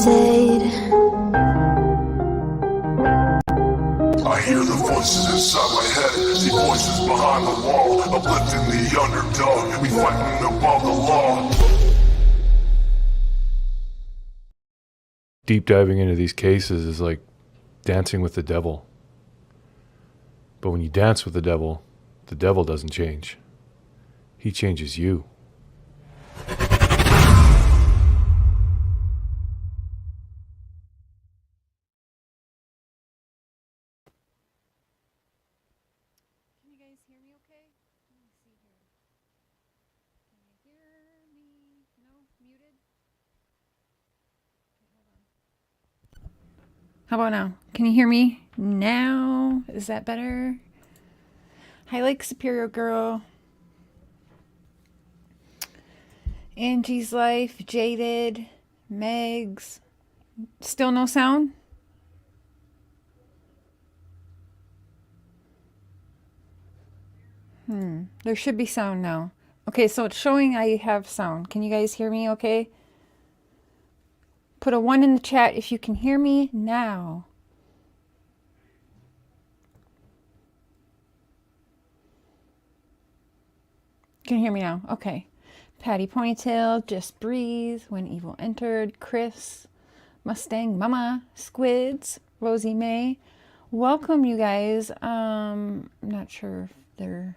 hesitate. I hear the voices inside my head, see voices behind the wall, uplifting the underdog, we fighting above the law. Deep diving into these cases is like dancing with the devil. But when you dance with the devil doesn't change. He changes you. Can you guys hear me okay? Let me see here. Can you hear me? No? Muted? Okay, hold on. How about now? Can you hear me now? Is that better? Hi, Lake Superior Girl. Angie's Life, Jaded, Megs. Still no sound? There should be sound now. Okay, so it's showing I have sound. Can you guys hear me okay? Put a 1 in the chat if you can hear me now. Can you hear me now? Okay. Patty Ponytail, Just Breathe, When Evil Entered, Chris, Mustang Mama, Squids, Rosie May. Welcome, you guys. I'm not sure if they're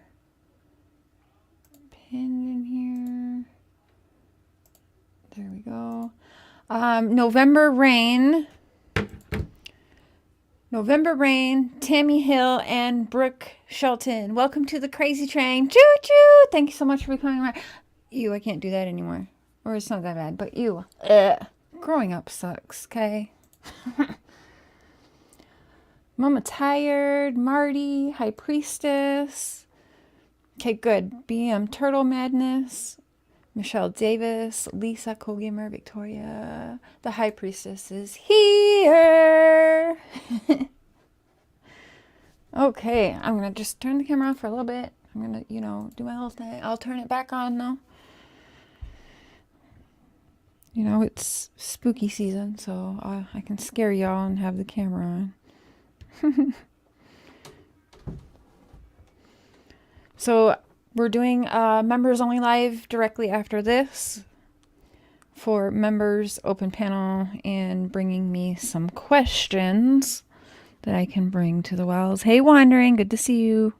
pinned in here. There we go. November Rain, Tammy Hill, and Brooke Shelton. Welcome to the Crazy Train. Choo choo! Thank you so much for coming around. Ew, I can't do that anymore. Or it's not that bad, but ew. Growing up sucks, okay? Mama Tired, Marty, High Priestess. Okay, good. BM Turtle Madness. Michelle Davis, Lisa Kogamer, Victoria. The High Priestess is here. Okay, I'm going to just turn the camera off for a little bit. I'm going to, do my little thing. I'll turn it back on though. It's spooky season, so I can scare y'all and have the camera on. So we're doing members only live directly after this for members open panel and bringing me some questions that I can bring to the wells. Hey, Wandering, good to see you.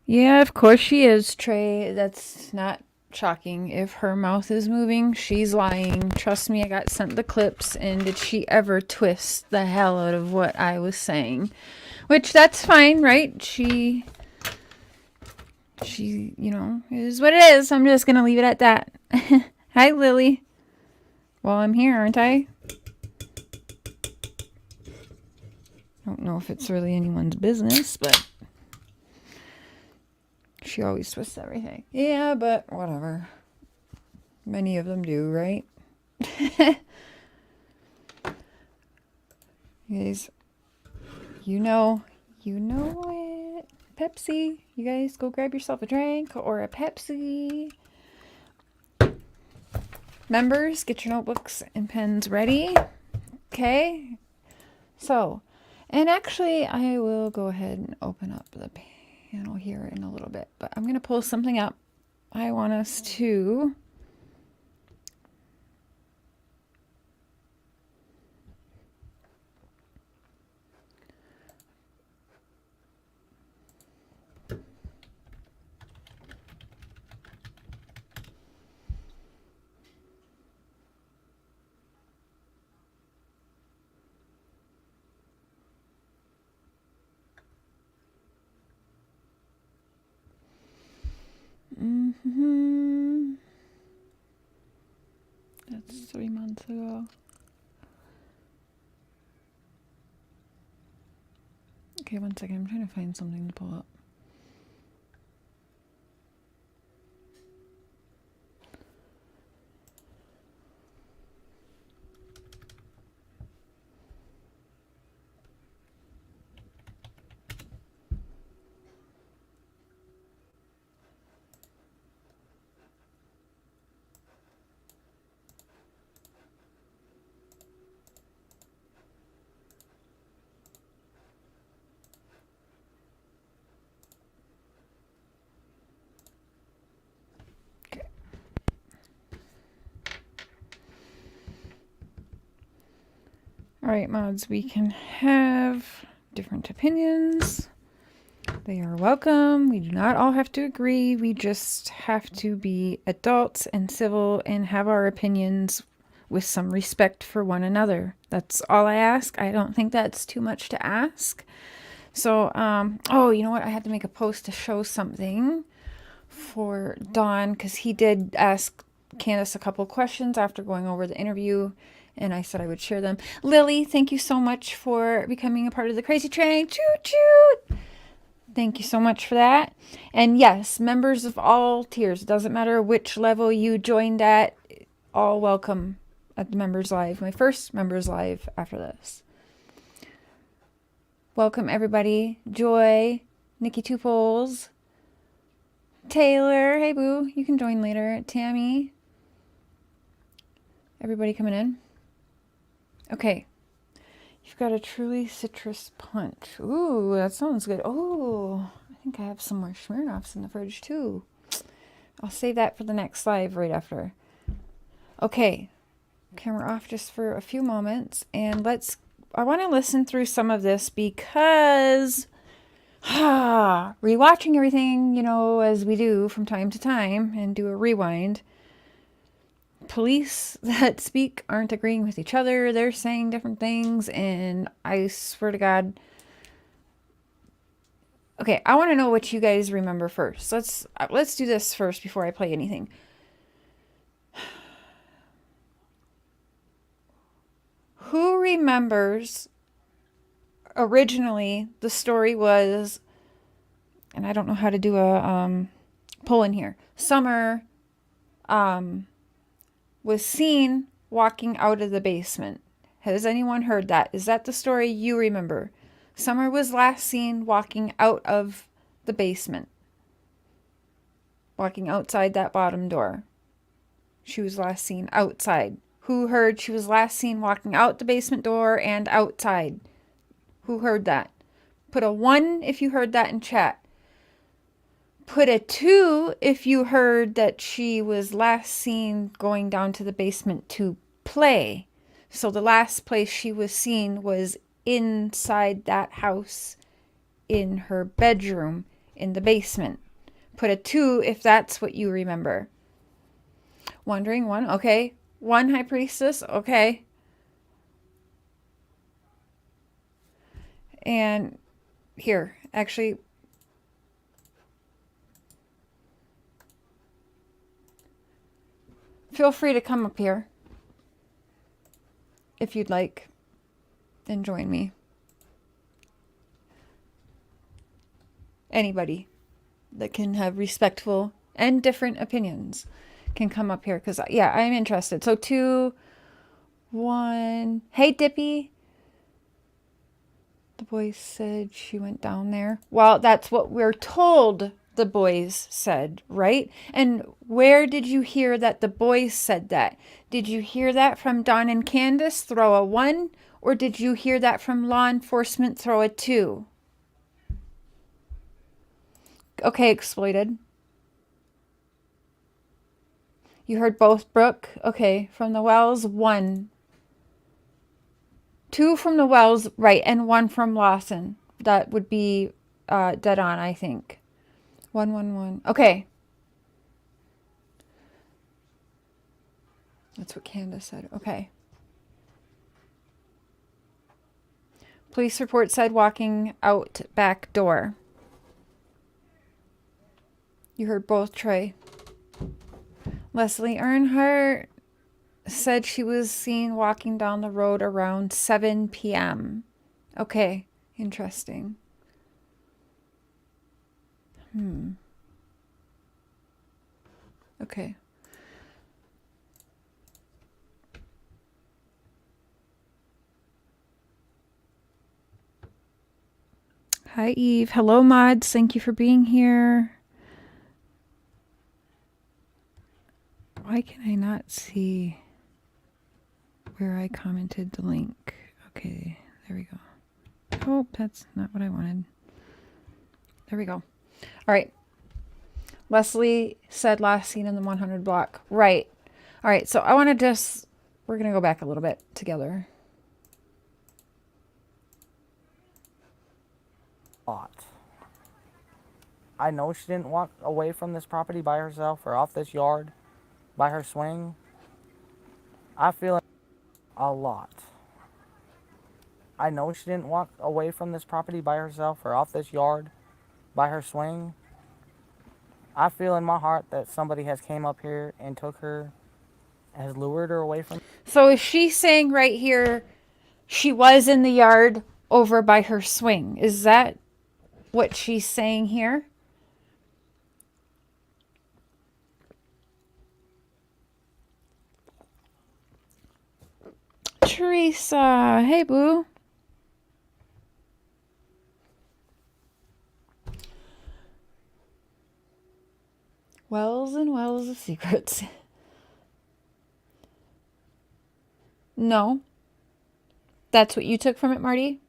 Yeah, of course she is, Trey. That's not shocking. If her mouth is moving, she's lying. Trust me, I got sent the clips, and did she ever twist the hell out of what I was saying? Which, that's fine, right? She, is what it is. I'm just going to leave it at that. Hi, Lily. Well, I'm here, aren't I? Don't know if it's really anyone's business, but she always twists everything. Yeah, but whatever. Many of them do, right? You guys, you know it. Pepsi. You guys go grab yourself a drink or a Pepsi. Members, get your notebooks and pens ready. Okay. So, and actually, I will go ahead and open up the panel here in a little bit, but I'm going to pull something up. I want us to That's 3 months ago. Okay, one second. I'm trying to find something to pull up. right, mods, we can have different opinions. They are welcome. We do not all have to agree. We just have to be adults and civil and have our opinions with some respect for one another. That's all I ask. I don't think that's too much to ask. So, oh, you know what? I had to make a post to show something for Don because he did ask Candace a couple questions after going over the interview, and I said I would share them. Lily, thank you so much for becoming a part of the Crazy Train. Choo choo! Thank you so much for that. And yes, members of all tiers. It doesn't matter which level you joined at. All welcome at the Members Live. My first Members Live after this. Welcome, everybody. Joy, Nikki Tuples, Taylor. Hey, boo. You can join later. Tammy. Everybody coming in. Okay. You've got a truly citrus punch. Ooh, that sounds good. Oh, I think I have some more Smirnoffs in the fridge, too. I'll save that for the next live right after. Okay. Camera off just for a few moments. And I want to listen through some of this because rewatching everything, you know, as we do from time to time and do a rewind. Police that speak aren't agreeing with each other. They're saying different things. And I swear to God. Okay, I want to know what you guys remember first. Let's do this first before I play anything. Who remembers originally the story was, and I don't know how to do a pull in here. Summer was seen walking out of the basement. Has anyone heard that? Is that the story you remember? Summer was last seen walking out of the basement. Walking outside that bottom door. She was last seen outside. Who heard she was last seen walking out the basement door and outside? Who heard that? Put a 1 if you heard that in chat. Put a 2 if you heard that she was last seen going down to the basement to play. So the last place she was seen was inside that house in her bedroom in the basement. Put a 2 if that's what you remember. Wondering 1, okay. 1 High Priestess, okay. And here, actually, feel free to come up here if you'd like and join me. Anybody that can have respectful and different opinions can come up here because, yeah, I'm interested. So 2, 1. Hey, Dippy. The boys said she went down there. Well, that's what we're told the boys said, right? And where did you hear that the boys said that? Did you hear that from Don and Candace? Throw a 1. Or did you hear that from law enforcement? Throw a 2. Okay, exploited. You heard both, Brooke? Okay, from the Wells, 1. 2 from the Wells, right, and 1 from Lawson. That would be dead on, I think. 1, 1, 1. Okay. That's what Candace said. Okay. Police report said walking out back door. You heard both, Trey. Leslie Earnhardt said she was seen walking down the road around 7 p.m. Okay, interesting. Okay. Hi, Eve. Hello, mods. Thank you for being here. Why can I not see where I commented the link? Okay, there we go. Oh, that's not what I wanted. There we go. All right. Leslie said last seen in the 100 block. Right. All right, so I want to we're going to go back a little bit together. lot. I know she didn't walk away from this property by herself or off this yard by her swing. I feel a lot. I know she didn't walk away from this property by herself or off this yard by her swing. I feel in my heart that somebody has came up here and took her, has lured her away from. So is she saying right here she was in the yard over by her swing? Is that what she's saying here? Teresa, hey boo. Wells and wells of secrets. No. That's what you took from it, Marty?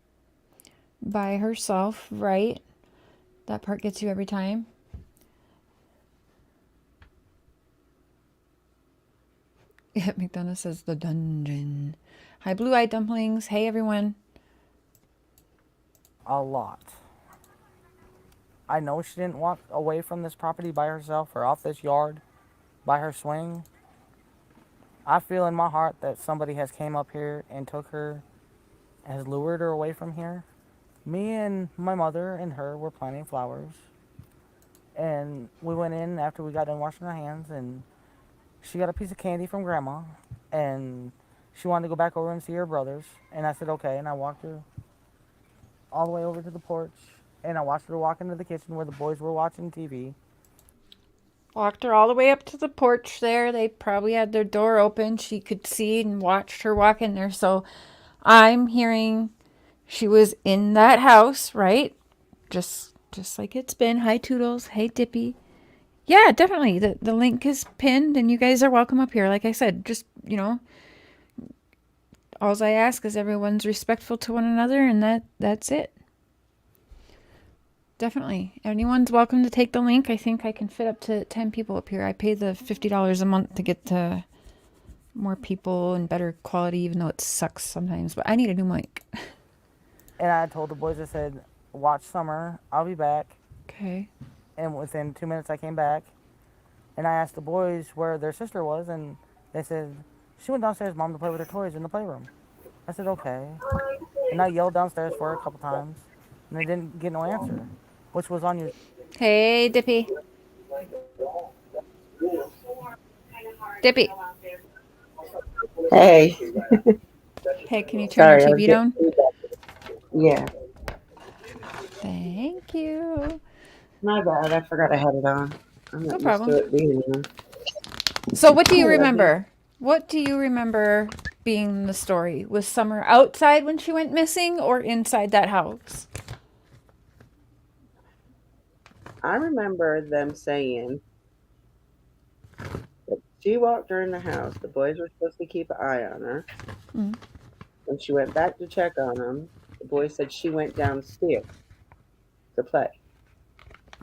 By herself, right? That part gets you every time. Yeah, McDonough says the dungeon. Hi, blue-eyed dumplings. Hey, everyone. A lot. I know she didn't walk away from this property by herself or off this yard by her swing. I feel in my heart that somebody has came up here and took her, has lured her away from here. Me and my mother and her were planting flowers. And we went in after we got done washing our hands, and she got a piece of candy from Grandma. And she wanted to go back over and see her brothers. And I said, okay. And I walked her all the way over to the porch. And I watched her walk into the kitchen where the boys were watching TV. Walked her all the way up to the porch there. They probably had their door open. She could see and watched her walk in there. So I'm hearing she was in that house, right? Just like it's been. Hi, Toodles. Hey, Dippy. Yeah, definitely. The link is pinned, and you guys are welcome up here. Like I said, just, all I ask is everyone's respectful to one another, and that's it. Definitely. Anyone's welcome to take the link. I think I can fit up to 10 people up here. I pay the $50 a month to get to more people and better quality, even though it sucks sometimes. But I need a new mic. And I told the boys, I said, watch Summer. I'll be back. Okay. And within 2 minutes, I came back. And I asked the boys where their sister was, and they said, she went downstairs, Mom, to play with her toys in the playroom. I said, okay. And I yelled downstairs for her a couple times, and I didn't get no answer, which was on you. Hey, Dippy. Dippy. Hey. Hey, can you turn your TV down? Yeah. Thank you. My bad. I forgot I had it on. I'm No not problem. used to it being on. So what do you remember? What do you remember being the story? Was Summer outside when she went missing or inside that house? I remember them saying that she walked her in the house. The boys were supposed to keep an eye on her. Mm. When she went back to check on them, the boys said she went downstairs to play.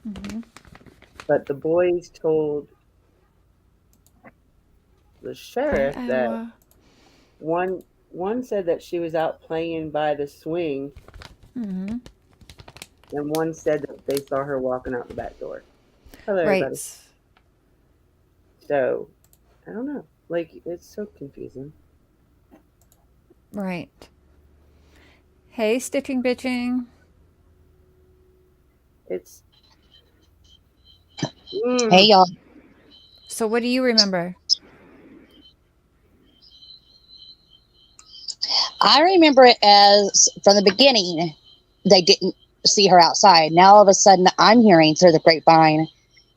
Mm-hmm. But the boys told the sheriff that one said that she was out playing by the swing, Mm-hmm. and one said that they saw her walking out the back door. Hello, everybody. Right. So, I don't know. Like, it's so confusing. Right. Hey, Stitching Bitching. It's... Hey, y'all. So what do you remember? I remember it as from the beginning, they didn't see her outside. Now all of a sudden I'm hearing through the grapevine,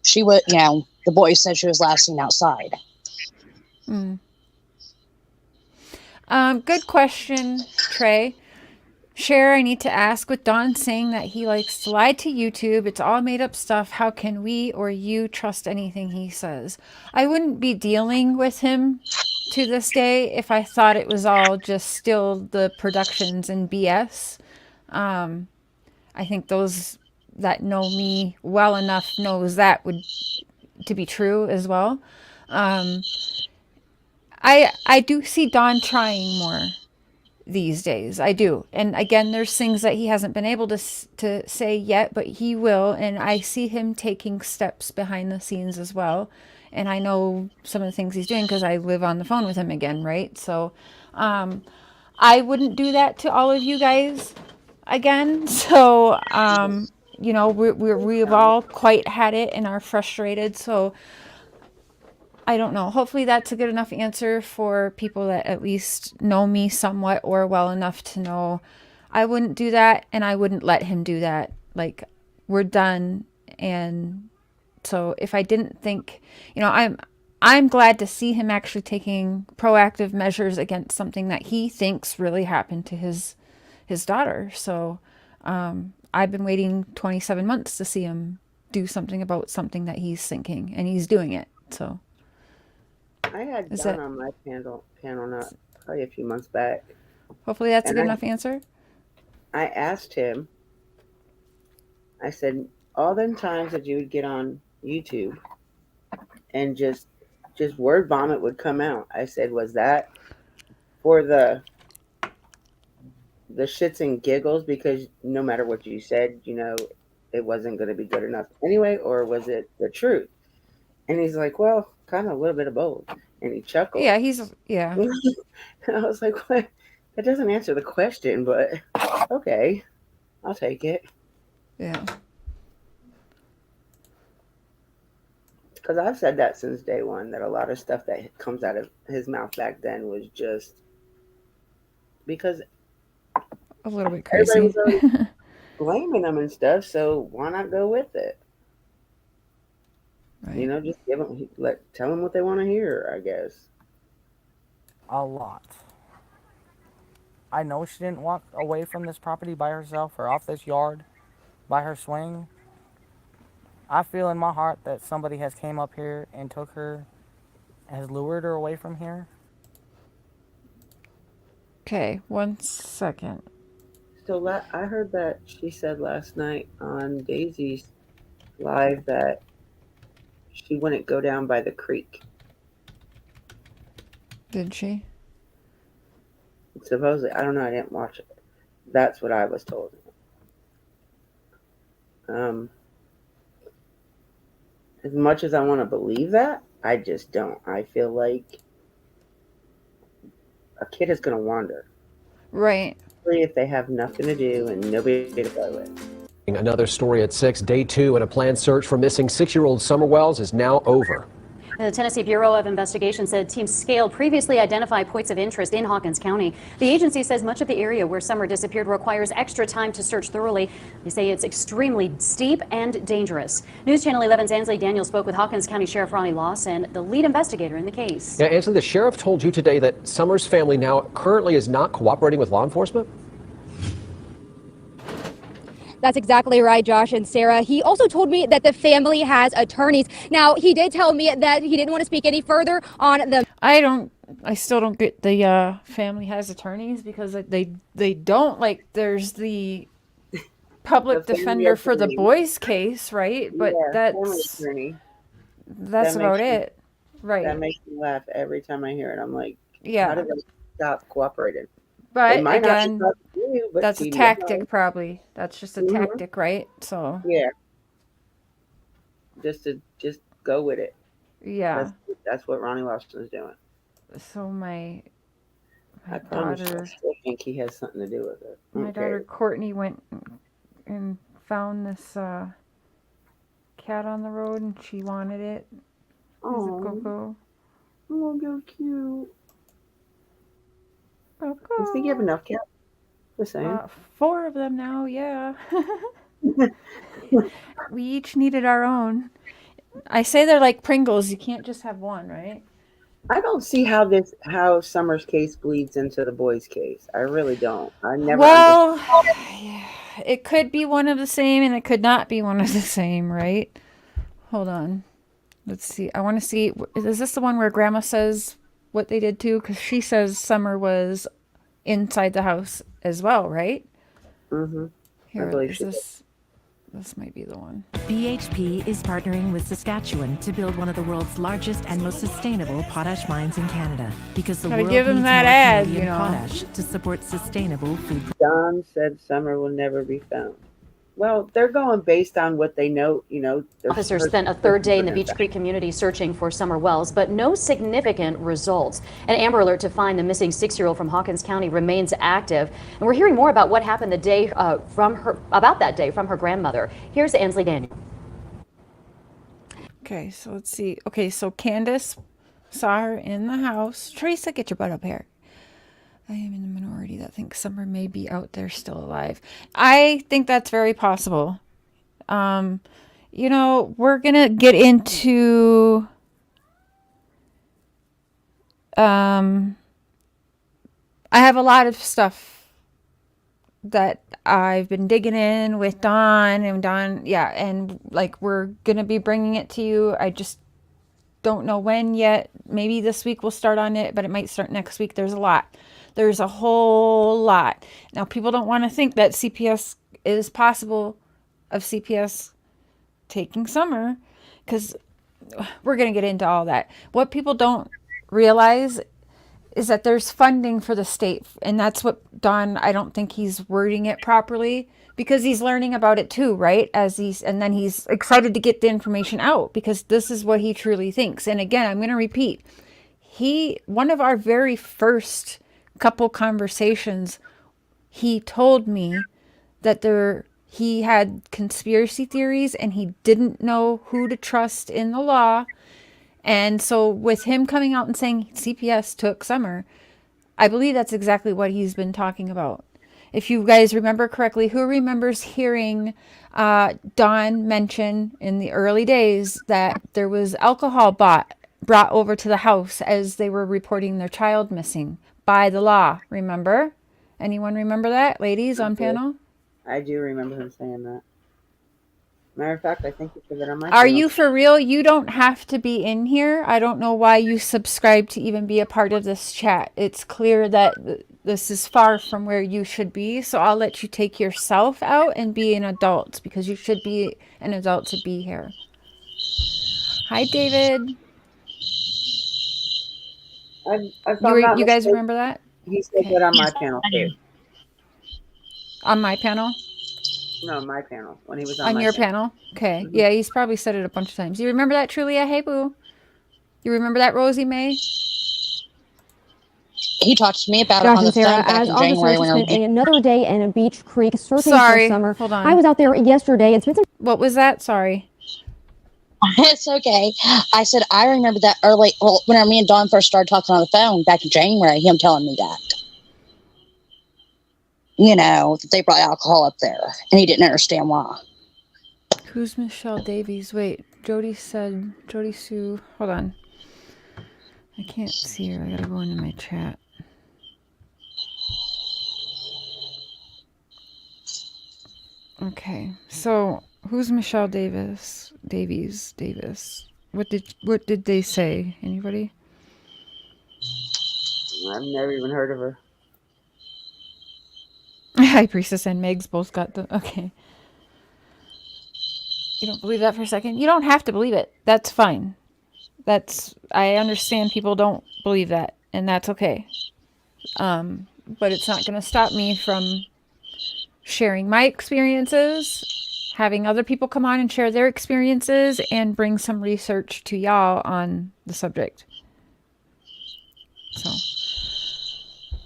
she was, the boys said she was last seen outside. Mm. Good question, Trey. Cher, I need to ask, with Don saying that he likes to lie to YouTube, it's all made up stuff, how can we or you trust anything he says? I wouldn't be dealing with him to this day if I thought it was all just still the productions and BS. I think those that know me well enough knows that would to be true as well. I do see Don trying more. these days. I do. And again, there's things that he hasn't been able to say yet, but he will. And I see him taking steps behind the scenes as well. And I know some of the things he's doing because I live on the phone with him again, right? So I wouldn't do that to all of you guys again. So, you know, we've all quite had it and are frustrated. So I don't know. Hopefully that's a good enough answer for people that at least know me somewhat or well enough to know I wouldn't do that and I wouldn't let him do that. Like, we're done. And so if I didn't think, you know, I'm glad to see him actually taking proactive measures against something that he thinks really happened to his daughter. So I've been waiting 27 months to see him do something about something that he's thinking, and he's doing it. So I had Is John that- on my panel not probably a few months back. hopefully that's a And good I- enough answer. I asked him, I said, all them times that you would get on YouTube and just word vomit would come out. I said, was that for the shits and giggles because no matter what you said, you know, it wasn't going to be good enough anyway, or was it the truth? And he's like, well, kind of a little bit of both. And he chuckled. Yeah, And I was like, what? That doesn't answer the question, but okay, I'll take it. yeah. Because I've said that since day one, that a lot of stuff that comes out of his mouth back then was just because A little bit everybody crazy. was already blaming him and stuff, so why not go with it? Right. You know, just tell them what they want to hear, I guess. A lot. I know she didn't walk away from this property by herself or off this yard by her swing. I feel in my heart that somebody has came up here and took her, has lured her away from here. Okay, 1 second. So I heard that she said last night on Daisy's live that she wouldn't go down by the creek. Did she? Supposedly, I don't know. I didn't watch it. That's what I was told. As much as I want to believe that, I just don't. I feel like a kid is going to wander. Right. Especially if they have nothing to do and nobody to play with. Another story at 6, day 2, and a planned search for missing 6-year-old Summer Wells is now over. The Tennessee Bureau of Investigation said teams scaled previously identified points of interest in Hawkins County. The agency says much of the area where Summer disappeared requires extra time to search thoroughly. They say it's extremely steep and dangerous. News Channel 11's Ansley Daniel spoke with Hawkins County Sheriff Ronnie Lawson, the lead investigator in the case. Yeah, Ansley, the sheriff told you today that Summer's family now currently is not cooperating with law enforcement? That's exactly right, Josh and Sarah. He also told me that the family has attorneys. Now, he did tell me that he didn't want to speak any further on the... I still don't get the family has attorneys because they don't, like, there's the public The family defender for the attorney. boys case, right? But Yeah, family that's attorney. that's That about makes me- it. Right. That makes me laugh every time I hear it. I'm like, how Yeah. did they stop cooperating? But They might again, not be you, but that's a CDI. tactic probably. That's just a Mhm. tactic, right? So, Yeah. Just go with it. yeah. That's what Ronnie Lawson is doing. So my I promise you, I daughter still think he has something to do with it. my daughter Courtney went and found this cat on the road and she wanted it. He's a Oh, Coco. oh, so cute. Coco. I think you have enough cats. The same. 4 of them now, yeah. We each needed our own. I say they're like Pringles. You can't just have one, right? I don't see how Summer's case bleeds into the boys' case. I really don't. I never. Well, it could be one of the same and it could not be one of the same, right? Hold on. Let's see. I want to see. Is this the one where Grandma says what they did too? Because she says Summer was inside the house as well, right? Mm-hmm. Here, believe is she this This might be the one. BHP is partnering with Saskatchewan to build one of the world's largest and most sustainable potash mines in Canada, because the Gotta world give him needs that more ad, Canadian you know. potash to support sustainable food. Don said Summer will never be found. Well, they're going based on what they know, you know. Officers spent a third day in the Beach Creek community searching for Summer Wells, but no significant results. An Amber Alert to find the missing 6-year-old from Hawkins County remains active. And we're hearing more about what happened the day from her grandmother. Here's Ansley Daniel. Okay, so let's see. Okay, so Candace saw her in the house. Teresa, get your butt up here. I am in the minority that thinks Summer may be out there still alive. I think that's very possible. You know, we're going to get into I have a lot of stuff that I've been digging in with Dawn, and like we're going to be bringing it to you. I just don't know when yet. Maybe this week we'll start on it, but it might start next week. There's a lot. There's a whole lot. Now, people don't want to think that CPS is possible of CPS taking Summer, because we're going to get into all that. What people don't realize is that there's funding for the state, and that's what Don, I don't think he's wording it properly, because he's learning about it too, right? And then he's excited to get the information out, because this is what he truly thinks. And again, I'm going to repeat, one of our very first couple conversations, he told me that he had conspiracy theories and he didn't know who to trust in the law. And so with him coming out and saying CPS took Summer, I believe that's exactly what he's been talking about. If you guys remember correctly, who remembers hearing Dawn mention in the early days that there was alcohol brought over to the house as they were reporting their child missing by the law? Remember? Anyone remember that? Ladies on panel? I do remember him saying that. Matter of fact, I think you said that on my Are channel. you for real? You don't have to be in here. I don't know why you subscribe to even be a part of this chat. It's clear that this is far from where you should be. So I'll let you take yourself out and be an adult, because you should be an adult to be here. Hi, David. You guys remember that? He said that on my channel too. On my panel? No, my panel. When he was on your panel? Okay. Mm-hmm. Yeah, he's probably said it a bunch of times. You remember that, Trulia? Hey, boo. You remember that, Rosie May? He talked to me about Josh it on the and Sarah, phone back as in January when officers spent another day in a Beach Creek searching Sorry, for Summer. hold on. I was out there yesterday and spent some... What was that? Sorry. It's okay. I said, I remember that early, well, when me and Dawn first started talking on the phone back in January, him telling me that. You know, that they brought alcohol up there, and he didn't understand why. Who's Michelle Davies? Wait, Jody Sue. Hold on. I can't see her. I gotta go into my chat. Okay, so who's Michelle Davies? What did they say? Anybody? I've never even heard of her. High Priestess and Megs both got the... Okay. You don't believe that for a second? You don't have to believe it. That's fine. I understand people don't believe that, and that's okay. But it's not going to stop me from sharing my experiences, having other people come on and share their experiences, and bring some research to y'all on the subject. So,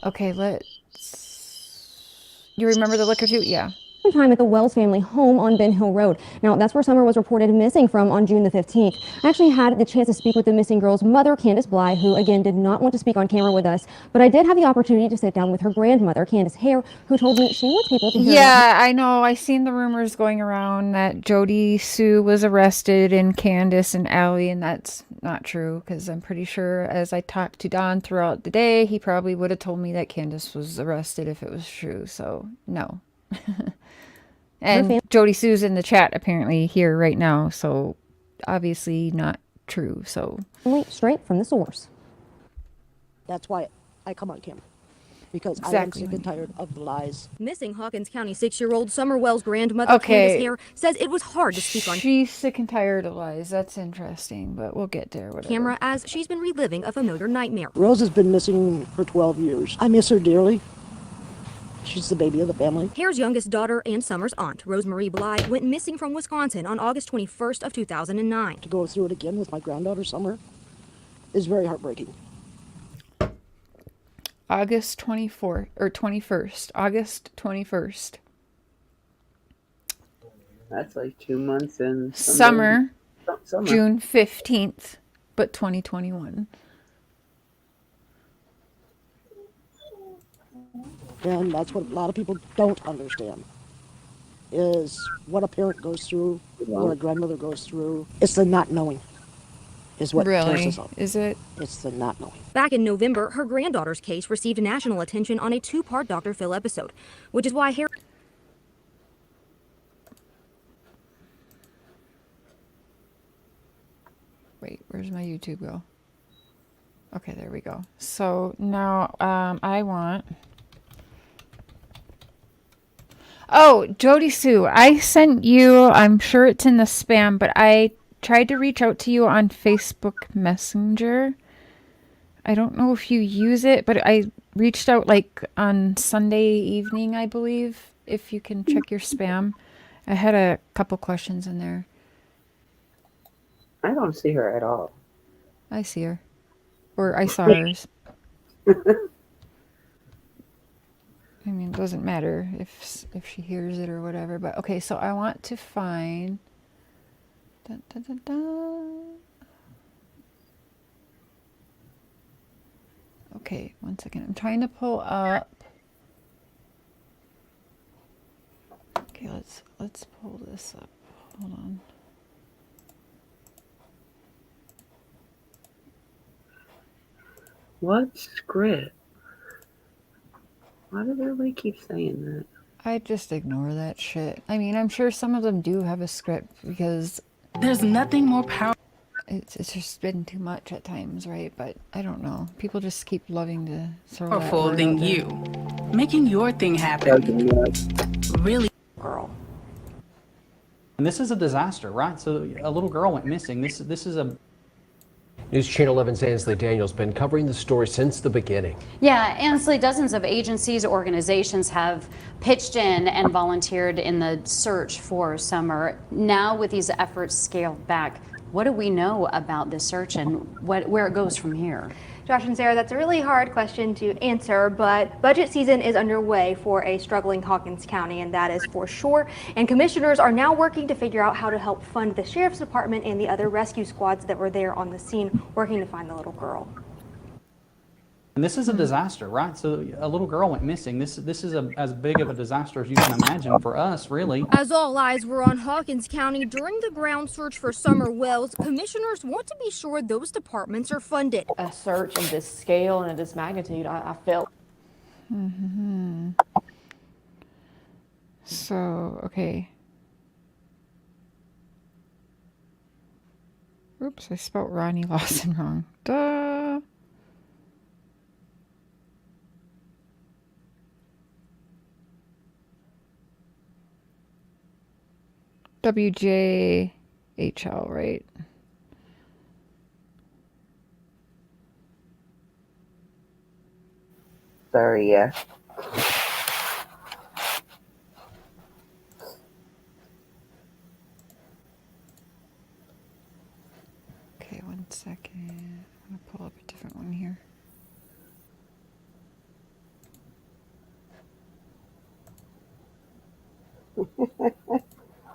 okay, you remember the liquor too? Yeah. time at the Wells family home on Ben Hill Road. Now, that's where Summer was reported missing from on June the 15th. I actually had the chance to speak with the missing girl's mother, Candace Bly, who again did not want to speak on camera with us, but I did have the opportunity to sit down with her grandmother, Candace Hare, who told me she wants people to hear Yeah, I know. I seen the rumors going around that Jody Sue was arrested and Candace and Allie, and that's not true, because I'm pretty sure as I talked to Don throughout the day, he probably would have told me that Candace was arrested if it was true. So no. And Jody Sue's in the chat apparently here right now, so obviously not true. So straight from the source. That's why I come on camera. because I am Exactly. sick and tired of the lies. Missing Hawkins County 6-year-old Summer Wells' grandmother, Candace Hare, says it was hard to speak on She's sick and tired of lies. That's interesting, but we'll get there. Whatever. camera as she's been reliving a familiar nightmare. Rose has been missing for 12 years. I miss her dearly. She's the baby of the family. Hare's youngest daughter and Summer's aunt, Rosemarie Bly, went missing from Wisconsin on August 21st of 2009. To go through it again with my granddaughter, Summer, is very heartbreaking. August 24th or 21st. August 21st. That's like 2 months and Summer. Summer. June 15th, but 2021. And that's what a lot of people don't understand, is what a parent goes through, what a grandmother goes through. It's the not knowing is what tears Really? us up. Is it? It's the not knowing. Back in November, her granddaughter's case received national attention on a 2-part Dr. Phil episode, which is why Hare... Wait, where's my YouTube go? Okay, there we go. So now I want... Oh, Jody Sue, I sent you, I'm sure it's in the spam, but I tried to reach out to you on Facebook Messenger. I don't know if you use it, but I reached out like on Sunday evening, I believe, if you can check your spam. I had a couple questions in there. I don't see her at all. I see her. Or I saw hers. I mean, it doesn't matter if she hears it or whatever. But okay, so I want to find... Dun, dun, dun, dun. Okay, one second. I'm trying to pull up. Okay, let's pull this up. Hold on. What script? Why does everybody keep saying that? I just ignore that shit. I mean, I'm sure some of them do have a script because There's nothing more powerful. it's just been too much at times, right? But I don't know. People just keep loving to throw that Powerful word than out there. you. Making your thing happen. Really. Girl. And this is a disaster, right? So a little girl went missing. This is a... News Channel 11's Ansley Daniels been covering the story since the beginning. Yeah, Ansley, dozens of agencies, organizations have pitched in and volunteered in the search for Summer. Now with these efforts scaled back, what do we know about this search and where it goes from here? Josh and Sarah, that's a really hard question to answer, but budget season is underway for a struggling Hawkins County, and that is for sure. And commissioners are now working to figure out how to help fund the sheriff's department and the other rescue squads that were there on the scene working to find the little girl. And this is a disaster, right? So a little girl went missing. This is as big of a disaster as you can imagine for us, really. As all eyes were on Hawkins County during the ground search for Summer Wells, commissioners want to be sure those departments are funded. A search of this scale and of this magnitude, I felt. Mm-hmm. So, okay. Oops, I spelled Ronnie Lawson wrong. Duh. WJHL, right? Sorry, yeah. Okay, one second. I'm gonna pull up a different one here.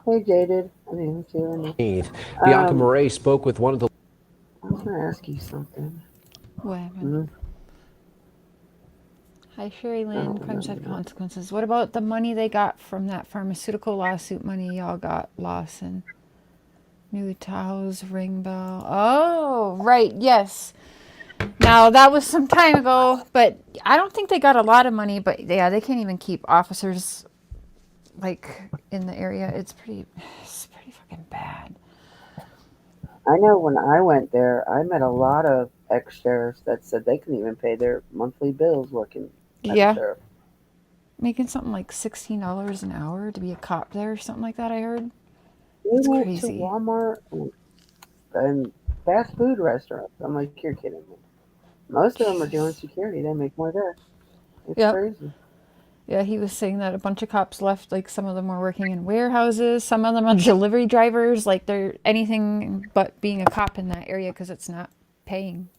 Hey, Jaded. I mean, Jeremy. Bianca Murray spoke with one of the... I was going to ask you something. What happened? Hi, Sherry Lynn. Crimes have consequences. What about the money they got from that pharmaceutical lawsuit money y'all got, Lawson? New Tahoe's ring bell. Oh, right. Yes. Now, that was some time ago, but I don't think they got a lot of money, but yeah, they can't even keep officers like in the area. It's pretty fucking bad. I know when I went there, I met a lot of ex-sheriffs that said they couldn't even pay their monthly bills working Yeah. Sheriff. Making something like $16 an hour to be a cop there or something like that, I heard. We That's went to crazy. Walmart and fast food restaurants. I'm like, you're kidding me. Most of them are doing security. They make more there. It's Yep. crazy. Yeah, he was saying that a bunch of cops left. Like some of them were working in warehouses, some of them are delivery drivers. Like they're anything but being a cop in that area because it's not paying.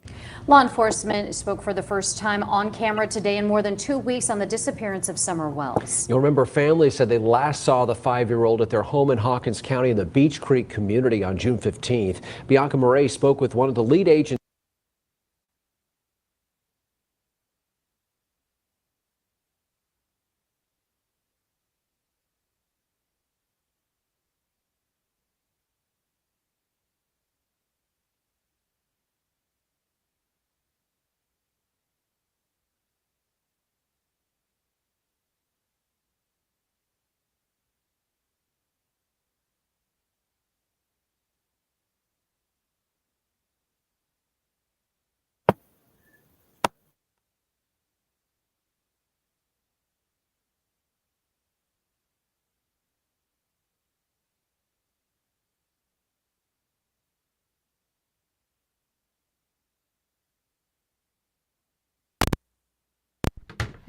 Law enforcement spoke for the first time on camera today in more than 2 weeks on the disappearance of Summer Wells. You'll remember families said they last saw the 5-year-old at their home in Hawkins County in the Beach Creek community on June 15th. Bianca Murray spoke with one of the lead agents.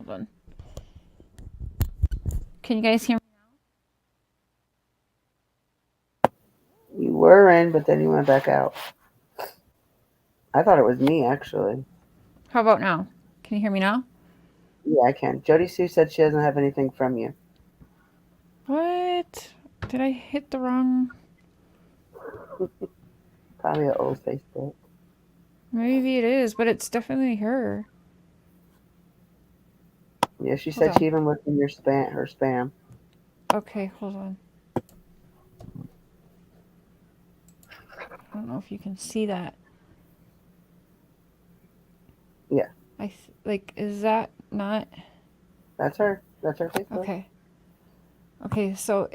Hold on. Can you guys hear me? You were in, but then you went back out. I thought it was me, actually. How about now? Can you hear me now? Yeah, I can. Jody Sue said she doesn't have anything from you. What? Did I hit the wrong? Probably an old Facebook. Maybe it is, but it's definitely her. Yeah, she Hold said on. she even looked in your her spam. Okay, hold on. I don't know if you can see that. Yeah. Like, is that not? That's her. That's her Facebook. Okay. Okay, so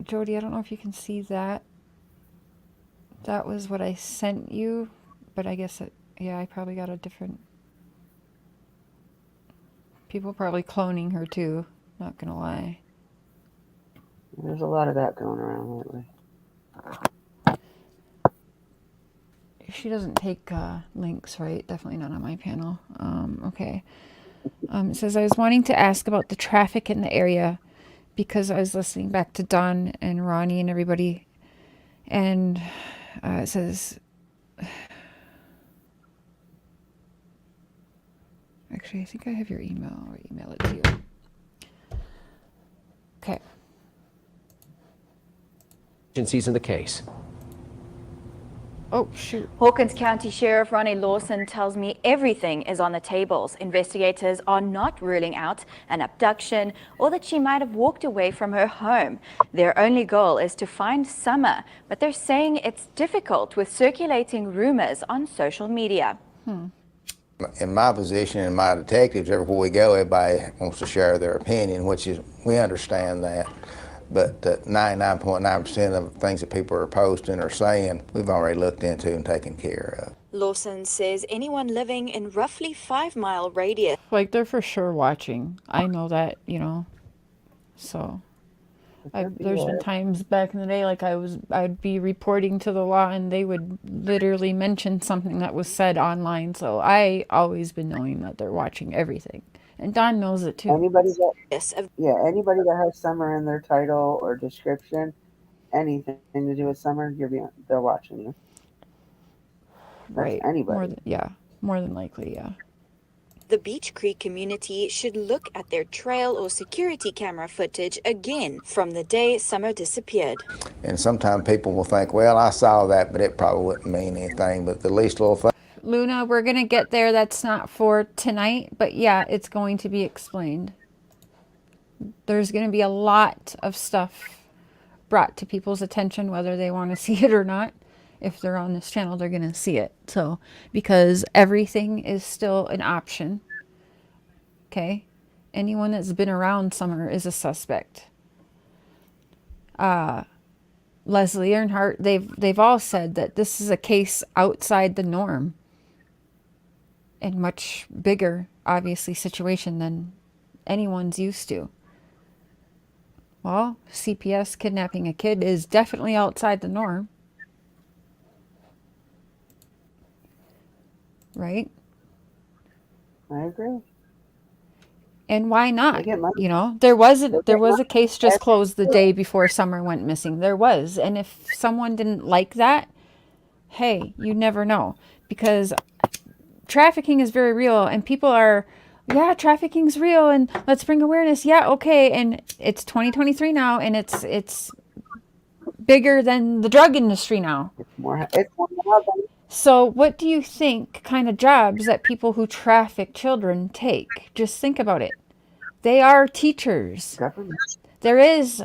Jody, I don't know if you can see that. That was what I sent you, but I guess yeah, I probably got a different. People probably cloning her too. Not gonna lie. There's a lot of that going around lately. She doesn't take links, right? Definitely not on my panel. Okay. It says, I was wanting to ask about the traffic in the area because I was listening back to Don and Ronnie and everybody. And it says, actually, I think I have your email. I'll email it to you. Okay. Agencies in the case. Oh, shoot. Hawkins County Sheriff Ronnie Lawson tells me everything is on the tables. Investigators are not ruling out an abduction or that she might have walked away from her home. Their only goal is to find Summer, but they're saying it's difficult with circulating rumors on social media. In my position and my detectives, everywhere we go, everybody wants to share their opinion, which is, we understand that. But 99.9% of the things that people are posting or saying, we've already looked into and taken care of. Lawson says anyone living in roughly 5-mile radius. Like, they're for sure watching. I know that, you know. So, there's been times back in the day, like I'd be reporting to the law and they would literally mention something that was said online. So I always been knowing that they're watching everything. And Don knows it too. Anybody that has Summer in their title or description, anything to do with Summer, they're watching you. That's Right. anybody. More than likely, yeah. The Beach Creek community should look at their trail or security camera footage again from the day Summer disappeared. And sometimes people will think, well, I saw that, but it probably wouldn't mean anything, but the least little thing. Luna, we're going to get there. That's not for tonight, but yeah, it's going to be explained. There's going to be a lot of stuff brought to people's attention, whether they want to see it or not. If they're on this channel, they're going to see it. So, because everything is still an option. Okay? Anyone that's been around Summer is a suspect. Leslie Earnhardt, they've all said that this is a case outside the norm. and much bigger, obviously, situation than anyone's used to. Well, CPS kidnapping a kid is definitely outside the norm. Right? I agree. And why They not? get money. You know, there was They a get case just money. closed the day before Summer went missing. There was. And if someone didn't like that, hey, you never know. Because trafficking is very real and people are, yeah, trafficking's real and let's bring awareness. Yeah, okay. And it's 2023 now and it's bigger than the drug industry now. It's more than So what do you think kind of jobs that people who traffic children take? Just think about it. They are teachers. government. There is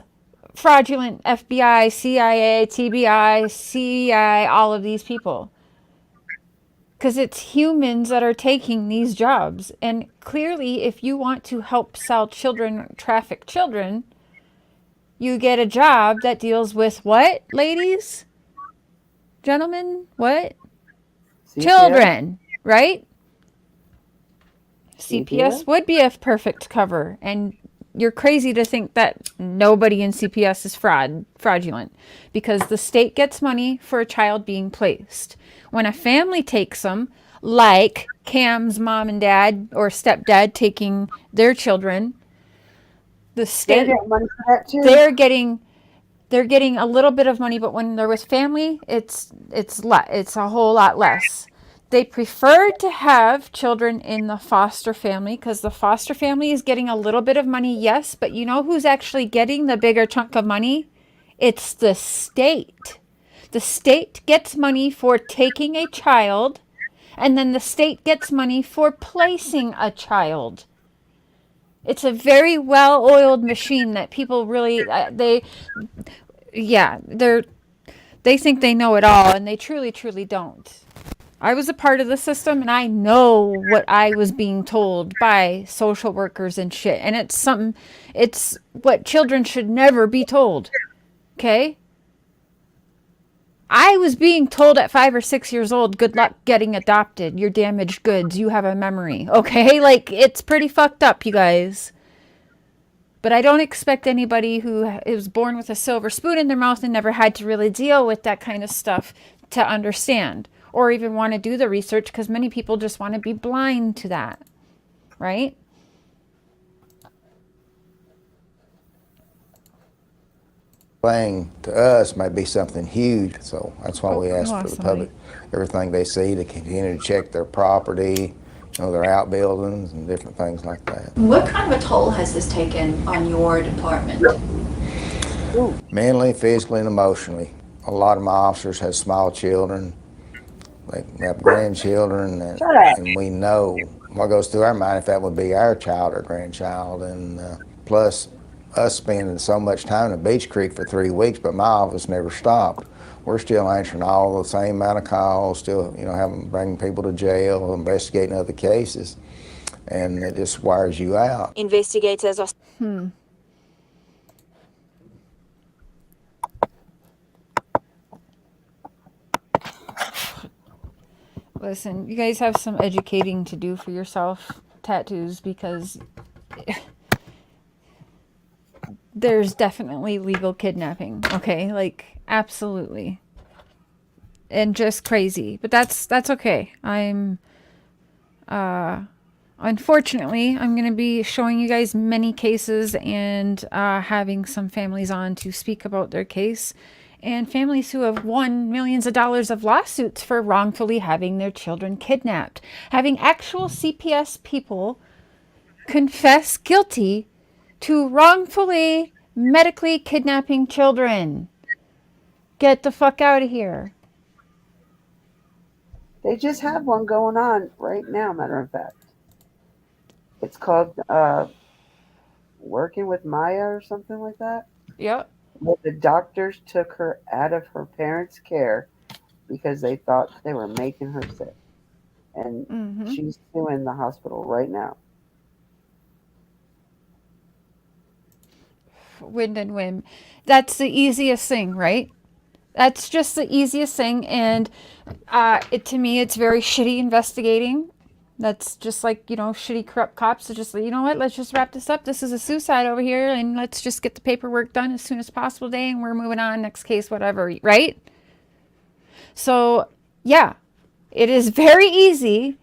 fraudulent FBI, CIA, TBI, CI, all of these people. Because it's humans that are taking these jobs. And clearly, if you want to help sell children, traffic children, you get a job that deals with what, ladies? Gentlemen? What? CPS? Children, right? CPS? CPS would be a perfect cover. And you're crazy to think that nobody in CPS is fraudulent because the state gets money for a child being placed. When a family takes them, like Cam's mom and dad or stepdad taking their children, the state, They get money for that too. they're getting a little bit of money, but when they're with family, it's a whole lot less. They prefer to have children in the foster family because the foster family is getting a little bit of money, yes, but you know who's actually getting the bigger chunk of money? It's the state. The state gets money for taking a child, and then the state gets money for placing a child. It's a very well-oiled machine that people really, they think they know it all, and they truly, truly don't. I was a part of the system and I know what I was being told by social workers and shit. And it's what children should never be told. Okay? I was being told at 5 or 6 years old, good luck getting adopted. You're damaged goods. You have a memory. Okay? Like, it's pretty fucked up, you guys. But I don't expect anybody who is born with a silver spoon in their mouth and never had to really deal with that kind of stuff to understand. Or even want to do the research because many people just want to be blind to that, right? Thing to us might be something huge, so that's why we ask for the public, everything they see, to continue to check their property, their outbuildings and different things like that. What kind of a toll has this taken on your department? Mentally, physically, and emotionally. A lot of my officers have small children. They have grandchildren, and we know what goes through our mind if that would be our child or grandchild. And plus, us spending so much time in Beach Creek for 3 weeks, but my office never stopped. We're still answering all the same amount of calls, still, bringing people to jail, investigating other cases, and it just wires you out. Investigators are... Listen, you guys have some educating to do for yourself, tattoos, because there's definitely legal kidnapping, okay? Like, absolutely. And just crazy. But that's okay. Unfortunately, I'm going to be showing you guys many cases and having some families on to speak about their case. And families who have won millions of dollars of lawsuits for wrongfully having their children kidnapped. Having actual CPS people confess guilty to wrongfully medically kidnapping children. Get the fuck out of here. They just have one going on right now, matter of fact. It's called Working with Maya or something like that. Yep. Where the doctors took her out of her parents' care because they thought they were making her sick. And she's suing the hospital right now. Wind and whim. That's the easiest thing, right? That's just the easiest thing. And to me, it's very shitty investigating. That's just like, shitty corrupt cops are just like, you know what, let's just wrap this up. This is a suicide over here, and let's just get the paperwork done as soon as possible today, and we're moving on, next case, whatever, right? So, yeah, it is very easy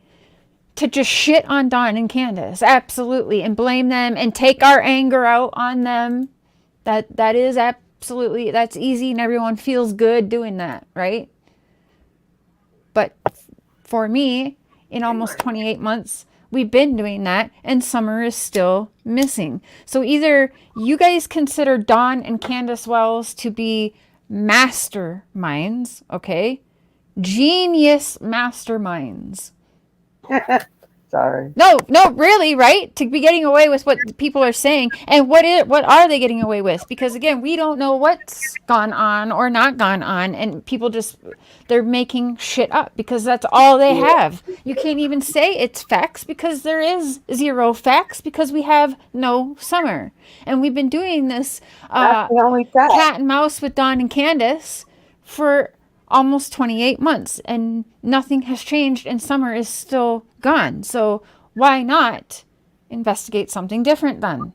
to just shit on Dawn and Candace, absolutely, and blame them and take our anger out on them. That is absolutely, that's easy, and everyone feels good doing that, right? But for me, in almost 28 months, we've been doing that, and Summer is still missing. So either you guys consider Dawn and Candace Wells to be masterminds, okay? Genius masterminds. Sorry. No, really, right? To be getting away with what people are saying. And what are they getting away with? Because again, we don't know what's gone on or not gone on, and people they're making shit up because that's all they have. You can't even say it's facts because there is zero facts because we have no Summer. And we've been doing this cat and mouse with Dawn and Candace for almost 28 months, and nothing has changed, and Summer is still gone. So why not investigate something different then?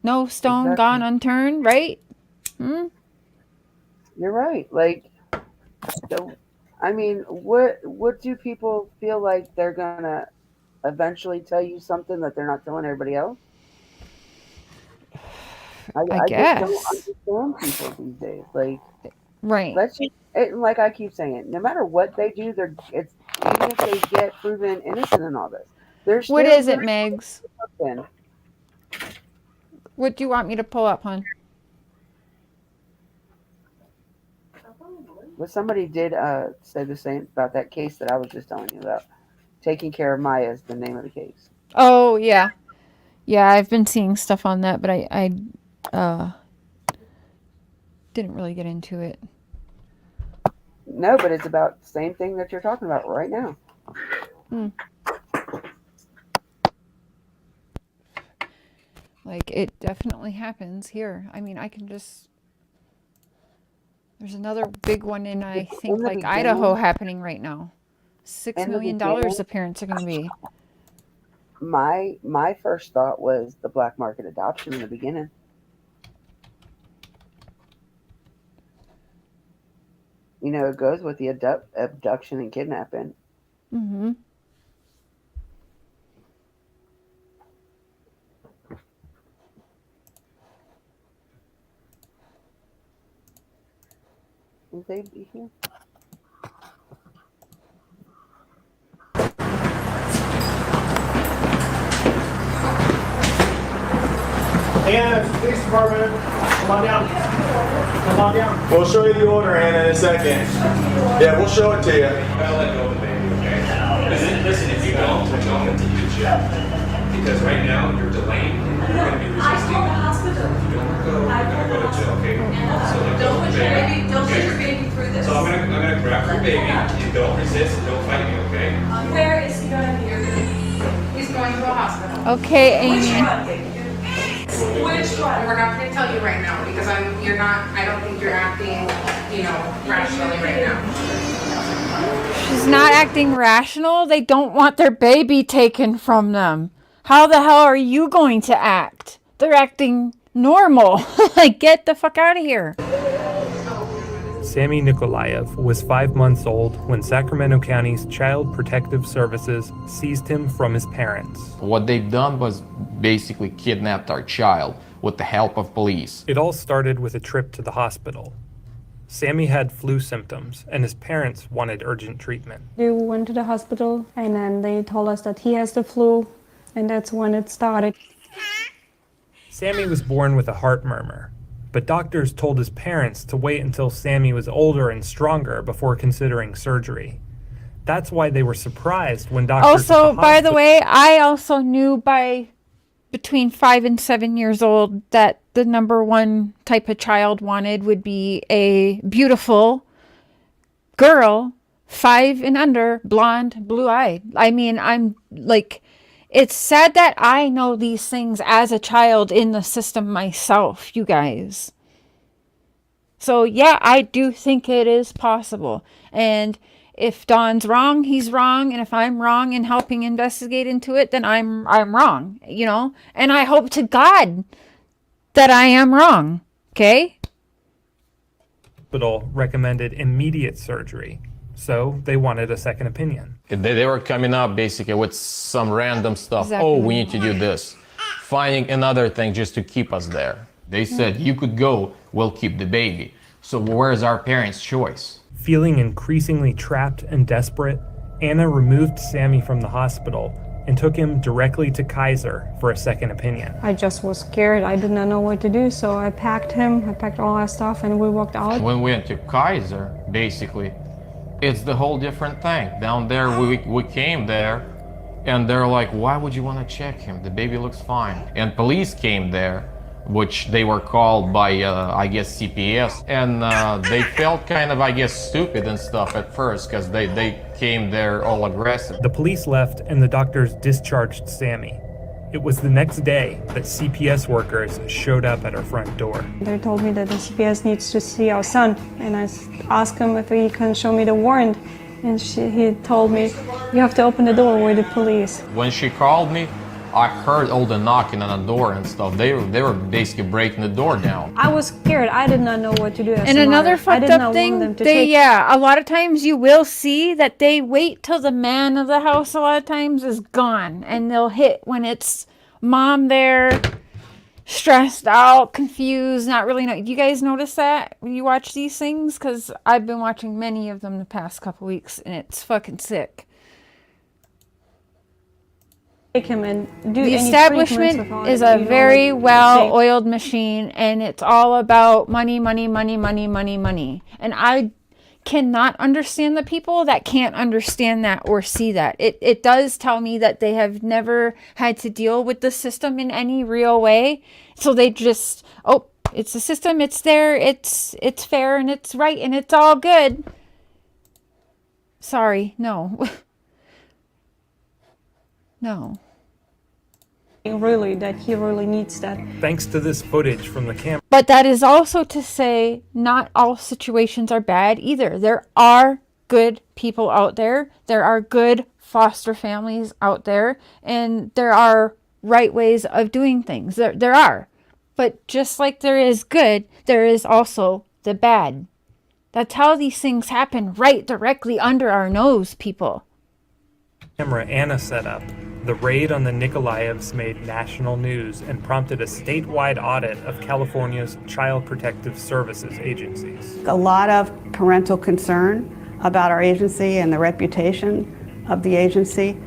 No stone gone unturned, right? You're right. Like, I mean, what do people feel like they're gonna eventually tell you something that they're not telling everybody else? I guess. just don't understand people these days. Like, right. Like I keep saying, no matter what they do, even if they get proven innocent in all this, there's what is it, Megs? What do you want me to pull up, hon? Well, somebody did say the same about that case that I was just telling you about. Taking Care of Maya is the name of the case. Oh yeah, I've been seeing stuff on that, but I didn't really get into it. No, but it's about the same thing that you're talking about right now. Like, it definitely happens here. I mean, there's another big one in, I think, like Idaho happening right now. $6 million the parents are going to be. My first thought was the black market adoption in the beginning. It goes with the abduction and kidnapping. Mm-hmm. Will they be here? Anna, police department. Come on down. Come on down. We'll show you the order, Anna, in a second. Yeah, we'll show it to you. Gotta let go of the baby, okay? Listen, if you don't, we're going to you to jail. Because right now, you're delaying, and you're going to be resisting. If you don't go, you're going to go to jail, okay? So don't push your baby, don't push your baby through this. So I'm gonna grab your baby, and don't resist, and don't fight me, okay? Where is he going to be? He's going to a hospital. Okay, Amy. Which one? We're not going to tell you right now because I don't think you're acting, rationally right now. She's not acting rational. They don't want their baby taken from them. How the hell are you going to act? They're acting normal. Like, get the fuck out of here. Sammy Nikolaev was 5 months old when Sacramento County's Child Protective Services seized him from his parents. What they've done was basically kidnapped our child with the help of police. It all started with a trip to the hospital. Sammy had flu symptoms, and his parents wanted urgent treatment. We went to the hospital, and then they told us that he has the flu, and that's when it started. Sammy was born with a heart murmur, but doctors told his parents to wait until Sammy was older and stronger before considering surgery. That's why they were surprised when doctors... Also, by the way, I also knew by between 5 and 7 years old that the number one type of child wanted would be a beautiful girl, 5 and under, blonde, blue-eyed. I mean, I'm like... It's sad that I know these things as a child in the system myself, you guys. So, yeah, I do think it is possible. And if Don's wrong, he's wrong, and if I'm wrong in helping investigate into it, then I'm wrong, you know? And I hope to God that I am wrong, okay? Hospital recommended immediate surgery, so they wanted a second opinion. They were coming up basically with some random stuff. Exactly. Oh, we need to do this. Finding another thing just to keep us there. They said, you could go, we'll keep the baby. So where's our parents' choice? Feeling increasingly trapped and desperate, Anna removed Sammy from the hospital and took him directly to Kaiser for a second opinion. I just was scared. I did not know what to do, so I packed him. I packed all our stuff, and we walked out. When we went to Kaiser, basically, it's the whole different thing. Down there, we came there, and they're like, why would you want to check him? The baby looks fine. And police came there, which they were called by, I guess, CPS. And they felt kind of, I guess, stupid and stuff at first, because they came there all aggressive. The police left and the doctors discharged Sammy. It was the next day that CPS workers showed up at her front door. They told me that the CPS needs to see our son, and I asked him if he can show me the warrant. And he told me, you have to open the door with the police. When she called me, I heard all the knocking on the door and stuff. They were basically breaking the door down. I was scared. I did not know what to do. And another fucked up thing, a lot of times you will see that they wait till the man of the house a lot of times is gone, and they'll hit when it's mom there, stressed out, confused, not really know. You guys notice that when you watch these things? Because I've been watching many of them the past couple weeks, and it's fucking sick. Take him and do the any establishment is a very well-oiled machine, and it's all about money, money, money, money, money, money. And I cannot understand the people that can't understand that or see that. It does tell me that they have never had to deal with the system in any real way. So they just, oh, it's the system, it's there, it's fair, and it's right, and it's all good. Sorry, no. No. Really, that he really needs that. Thanks to this footage from the camera. But that is also to say not all situations are bad either. There are good people out there. There are good foster families out there. And there are right ways of doing things. There are. But just like there is good, there is also the bad. That's how these things happen right directly under our nose, people. Camera Anna set up. The raid on the Nikolaevs made national news and prompted a statewide audit of California's Child Protective Services agencies. A lot of parental concern about our agency and the reputation of the agency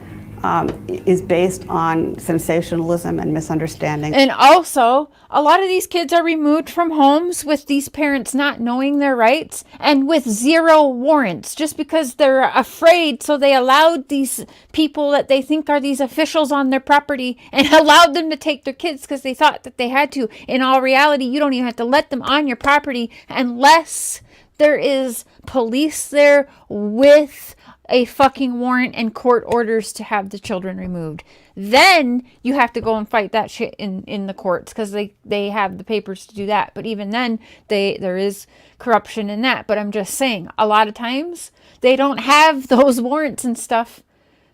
is based on sensationalism and misunderstanding. And also, a lot of these kids are removed from homes with these parents not knowing their rights and with zero warrants just because they're afraid. So they allowed these people that they think are these officials on their property and allowed them to take their kids because they thought that they had to. In all reality, you don't even have to let them on your property unless there is police there with a fucking warrant and court orders to have the children removed. Then you have to go and fight that shit in the courts because they have the papers to do that. But even then, there is corruption in that. But I'm just saying, a lot of times they don't have those warrants and stuff.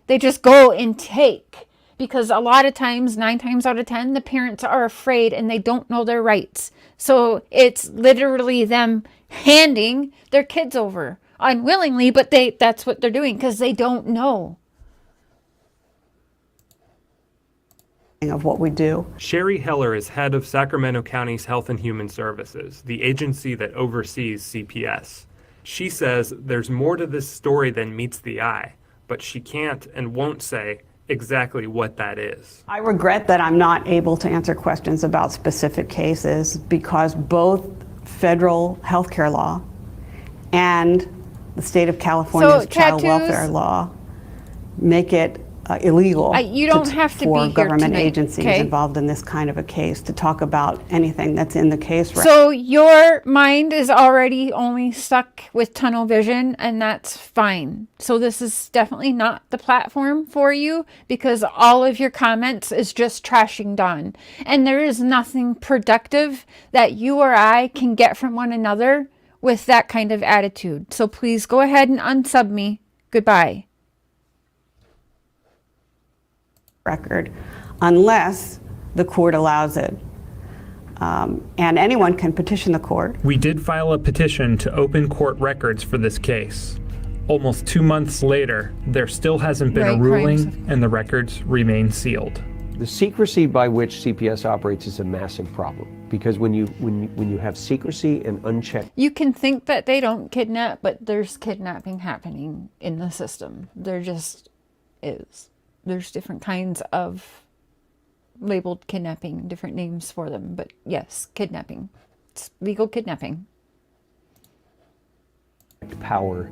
They just go and take. Because a lot of times, 9 times out of 10, the parents are afraid and they don't know their rights. So it's literally them handing their kids over. Unwillingly, but that's what they're doing because they don't know. Of what we do. Sherry Heller is head of Sacramento County's Health and Human Services, the agency that oversees CPS. She says there's more to this story than meets the eye, but she can't and won't say exactly what that is. I regret that I'm not able to answer questions about specific cases because both federal healthcare law and the state of California's child welfare law make it illegal you don't have to for be here government tonight, agencies okay? involved in this kind of a case to talk about anything that's in the case. So your mind is already only stuck with tunnel vision, and that's fine. So this is definitely not the platform for you because all of your comments is just trashing Dawn. And there is nothing productive that you or I can get from one another with that kind of attitude. So please go ahead and unsub me. Goodbye. Record, unless the court allows it. And anyone can petition the court. We did file a petition to open court records for this case. Almost 2 months later, there still hasn't been a ruling, and the records remain sealed. The secrecy by which CPS operates is a massive problem, because when you have secrecy and unchecked... You can think that they don't kidnap, but there's kidnapping happening in the system. There just is. There's different kinds of labeled kidnapping, different names for them, but yes, kidnapping. It's legal kidnapping. Power,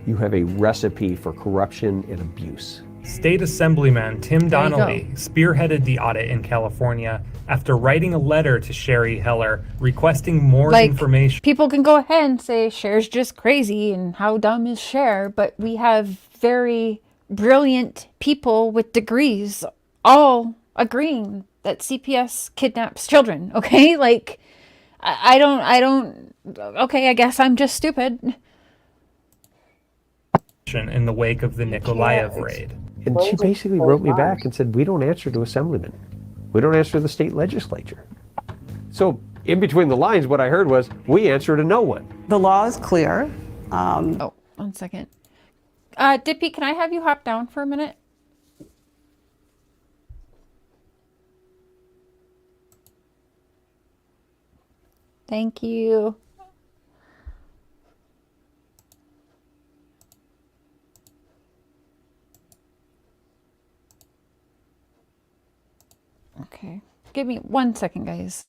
you have a recipe for corruption and abuse. State Assemblyman Tim There you Donnelly spearheaded the audit in California after writing a letter to Sherry Heller requesting more information. People can go ahead and say Cher's just crazy and how dumb is Cher, but we have very brilliant people with degrees all agreeing that CPS kidnaps children, okay? Like, I don't, okay, I guess I'm just stupid. In the wake of the Nikolaev raid. And she basically wrote me back and said, we don't answer to assemblymen. We don't answer to the state legislature. So in between the lines, what I heard was, we answer to no one. The law is clear. Oh, 1 second. Dippy, can I have you hop down for a minute? Thank you. Okay. Give me 1 second, guys.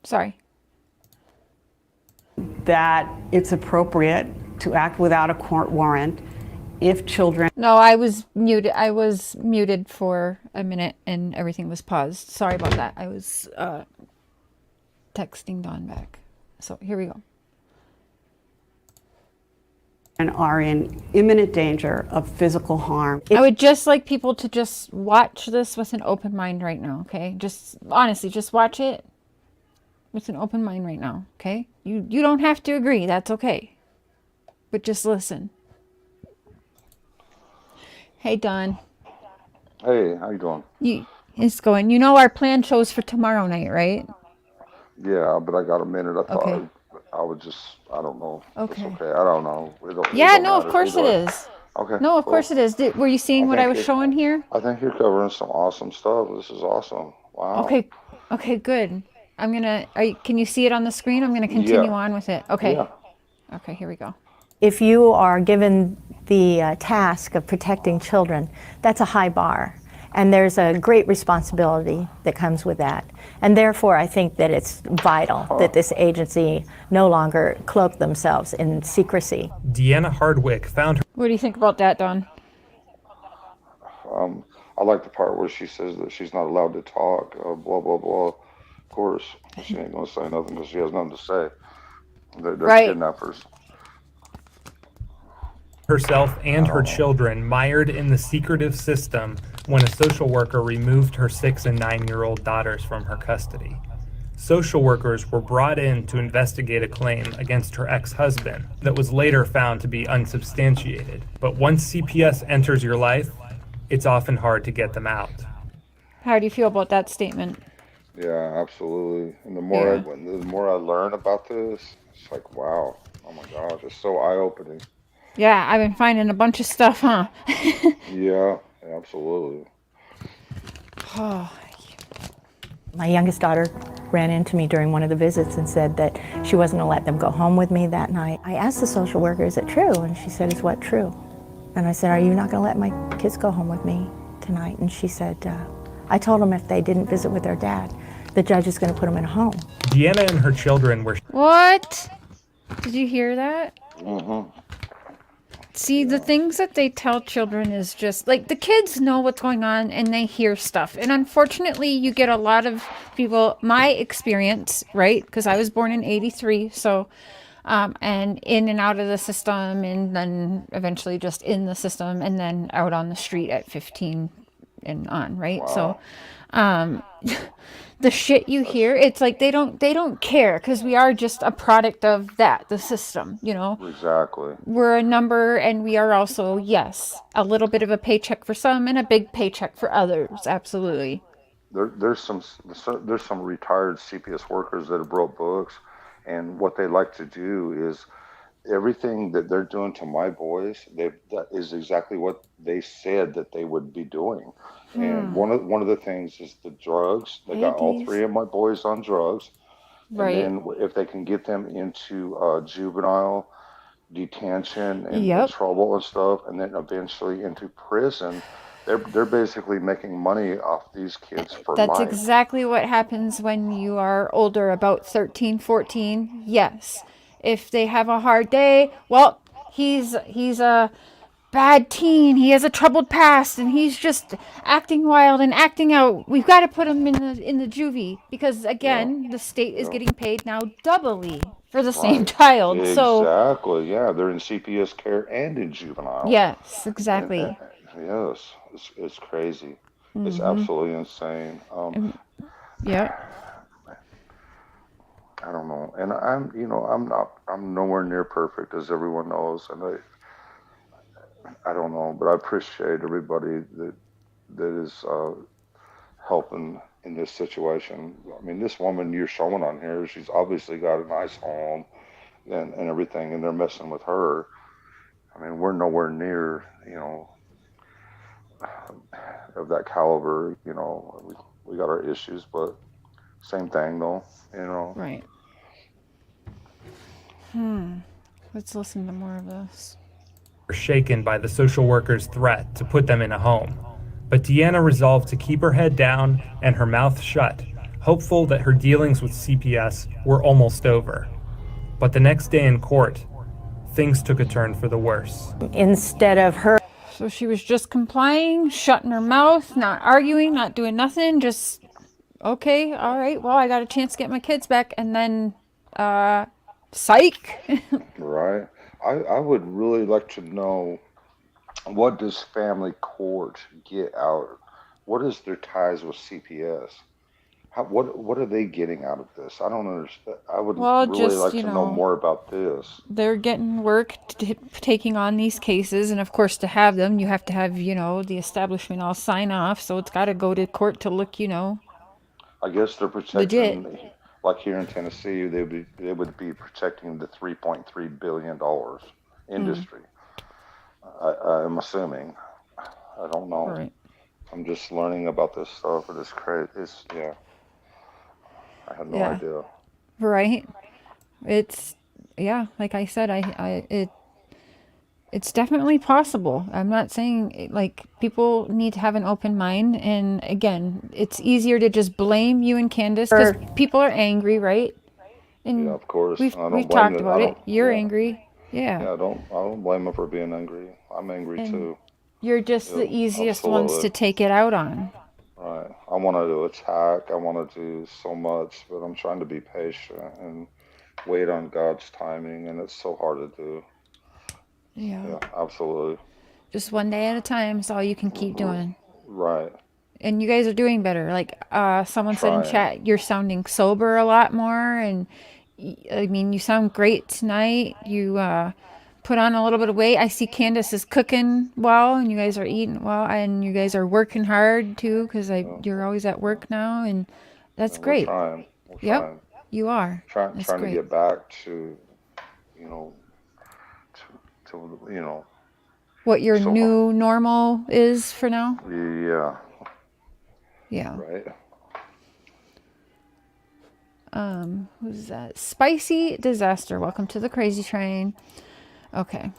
Sorry. That it's appropriate to act without a court warrant if children... No, I was muted. I was muted for a minute and everything was paused. Sorry about that. I was texting Dawn back. So here we go. And are in imminent danger of physical harm. I would just like people to just watch this with an open mind right now, okay? Just honestly, just watch it with an open mind right now, okay? You don't have to agree, that's okay. But just listen. Hey, Don. Hey, how you doing? It's going. You know our planned shows for tomorrow night, right? Yeah, but I got a minute. I thought Okay. I would just, I don't know. Okay. It's okay. I don't know. It don't No, of matter. course it Either way. is. Okay. No, of cool. course it is. Were you seeing what I was think showing here? I think you're covering some awesome stuff. This is awesome. Wow. Okay, good. I'm gonna, can you see it on the screen? I'm gonna continue on with it. Okay. Yeah. Okay, here we go. If you are given the task of protecting children, that's a high bar. And there's a great responsibility that comes with that. And therefore, I think that it's vital that this agency no longer cloak themselves in secrecy. Deanna Hardwick found her... What do you think about that, Don? I like the part where she says that she's not allowed to talk, blah, blah, blah. Of course, she ain't going to say nothing because she has nothing to say. They're kidnappers. Herself and her children mired in the secretive system when a social worker removed her 6- and 9-year-old daughters from her custody. Social workers were brought in to investigate a claim against her ex-husband that was later found to be unsubstantiated. But once CPS enters your life, it's often hard to get them out. How do you feel about that statement? Yeah, absolutely. And the more I learn about this, it's like, wow. Oh my gosh, it's so eye-opening. Yeah, I've been finding a bunch of stuff, huh? Yeah, absolutely. Oh. My youngest daughter ran into me during one of the visits and said that she wasn't going to let them go home with me that night. I asked the social worker, is it true? And she said, is what true? And I said, are you not going to let my kids go home with me tonight? And she said, I told them if they didn't visit with their dad, the judge is going to put them in a home. Deanna and her children were... What? Did you hear that? Mm-hmm. See, the things that they tell children is just like the kids know what's going on and they hear stuff. And unfortunately, you get a lot of people, my experience, right? Because I was born in 83. So, and in and out of the system, and then eventually just in the system, and then out on the street at 15 and on, right? Wow. So, the shit you hear, it's like they don't care because we are just a product of the system, you know. Exactly. We're a number, and we are also, yes, a little bit of a paycheck for some and a big paycheck for others. Absolutely. There's some retired CPS workers that have wrote books, and what they like to do is everything that they're doing to my boys, that is exactly what they said that they would be doing. And one of the things is the drugs. They got all three of my boys on drugs. Right. And then if they can get them into juvenile detention and Yep. trouble and stuff, and then eventually into prison, they're basically making money off these kids for That's life. exactly what happens when you are older, about 13, 14. Yes. If they have a hard day, well, he's a bad teen. He has a troubled past, and he's just acting wild and acting out. We've got to put him in the juvie because, again, the state is getting paid now doubly for the same child. So Exactly. Yeah, they're in CPS care and in juvenile. yes, exactly. Yes, it's crazy. It's Mhm. absolutely insane. Yeah. I don't know, and I'm nowhere near perfect, as everyone knows, and I don't know, but I appreciate everybody that is helping in this situation. I mean, this woman you're showing on here, she's obviously got a nice home and everything, and they're messing with her. I mean, we're nowhere near, of that caliber. We got our issues, but same thing though, Right. Let's listen to more of this. were shaken by the social worker's threat to put them in a home. But Deanna resolved to keep her head down and her mouth shut, hopeful that her dealings with CPS were almost over. But the next day in court, things took a turn for the worse. Instead of her. So she was just complying, shutting her mouth, not arguing, not doing nothing, just, okay, all right, well, I got a chance to get my kids back, and then, psych. Right. I would really like to know, what does family court get out? What is their ties with CPS? What are they getting out of this? I don't understand. I would really like to know more about this. They're getting work, taking on these cases, and of course to have them, you have to have, the establishment all sign off, so it's got to go to court to look, I guess they're protecting, like here in Tennessee, they would be protecting the $3.3 billion industry. I'm assuming. I don't know. Right. I'm just learning about this stuff, and it's crazy. I had no idea. Right. It's, like I said, it's definitely possible. I'm not saying, people need to have an open mind. And again, it's easier to just blame you and Candace because people are angry, right? And yeah, of course. We've talked about it. You're angry. Yeah. Yeah, I don't blame them for being angry. I'm angry too. You're just the easiest ones to take it out on. Right. I wanted to attack. I want to do so much, but I'm trying to be patient and wait on God's timing, and it's so hard to do. Yeah, absolutely. Just one day at a time is all you can keep doing. Right. And you guys are doing better. Someone said in chat, you're sounding sober a lot more, and I mean, you sound great tonight. You put on a little bit of weight. I see Candace is cooking well, and you guys are eating well, and you guys are working hard too, because you're always at work now, and that's great. We're trying. Yep, you are. Trying to get back to, you know, to you know. What your So, new normal is for now? yeah. Yeah. Right. Who's that? Spicy Disaster. Welcome to the Crazy Train. Okay.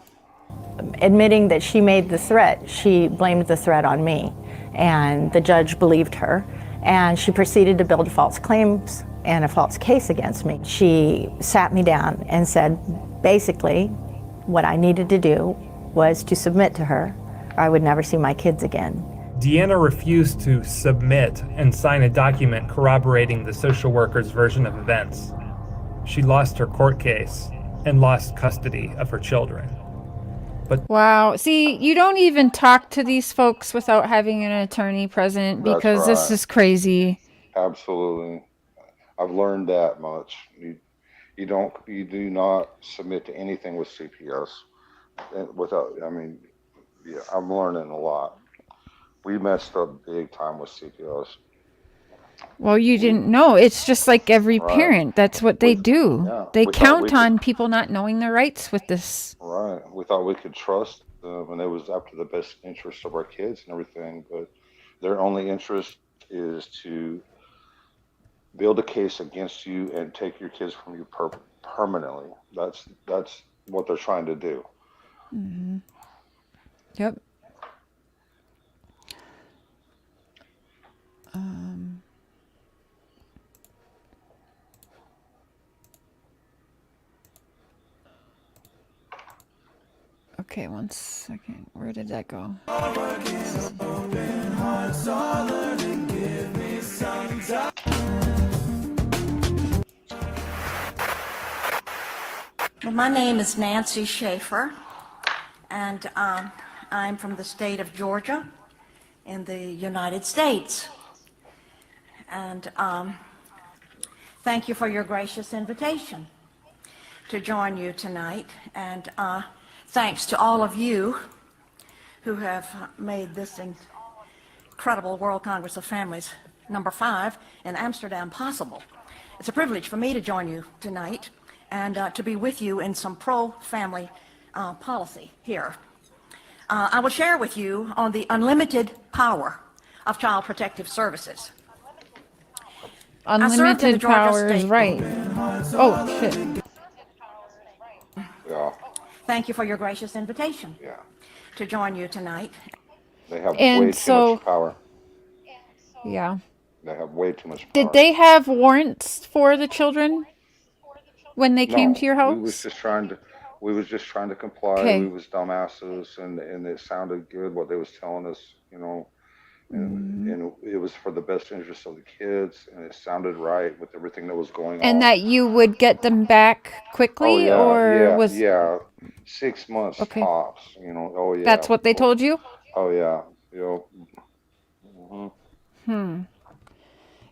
Admitting that she made the threat, she blamed the threat on me, and the judge believed her, and she proceeded to build false claims and a false case against me. She sat me down and said, basically, what I needed to do was to submit to her, or I would never see my kids again. Deanna refused to submit and sign a document corroborating the social worker's version of events. She lost her court case and lost custody of her children. But wow, see, you don't even talk to these folks without having an attorney present because this is crazy. Absolutely. I've learned that much. You do not submit to anything with CPS without, I mean, yeah, I'm learning a lot. We messed up big time with CPS. Well, you didn't know. It's just like every parent. That's what they do. Yeah, they we count on people not knowing their rights with this. Right. We thought we could trust them, and it was up to the best interest of our kids and everything. But their only interest is to build a case against you and take your kids from you permanently. That's what they're trying to do. Mm-hmm. Yep. Okay, one second. Where did that go? Well, my name is Nancy Schaefer, and I'm from the state of Georgia in the United States. And thank you for your gracious invitation to join you tonight. And thanks to all of you who have made this incredible World Congress of Families #5 in Amsterdam possible. It's a privilege for me to join you tonight and to be with you in some pro-family policy here. I will share with you on the unlimited power of Child Protective Services. Unlimited power is right. Oh, shit. Yeah. Thank you for your gracious invitation. Yeah. To join you tonight. They have way too much power. Yeah. They have way too much power. Did they have warrants for the children when they came to your house? We was just trying to comply. Okay. We was dumbasses, and it sounded good what they was telling us, you know, and it was for the best interest of the kids, and it sounded right with everything that was going on. And that you would get them back quickly, or was 6 months Okay. tops, you know. Oh yeah. That's what they told you? Oh yeah. You know.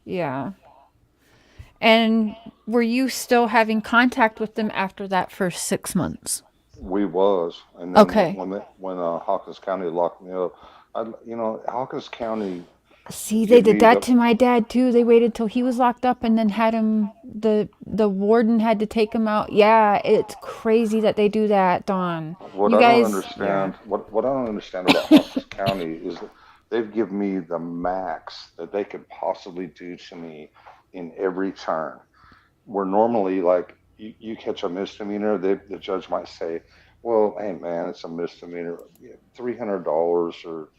Yeah. And were you still having contact with them after that first 6 months? We was, and then Okay. when Hawkins County locked me up, Hawkins County. See, they did that to my dad too. They waited till he was locked up and then had him. The warden had to take him out. Yeah, it's crazy that they do that, Dawn. What I don't understand, what I don't understand about Hawkins County is that they've given me the max that they could possibly do to me in every turn. Where normally, like, you catch a misdemeanor, the judge might say, well, hey man, it's a misdemeanor, $300 or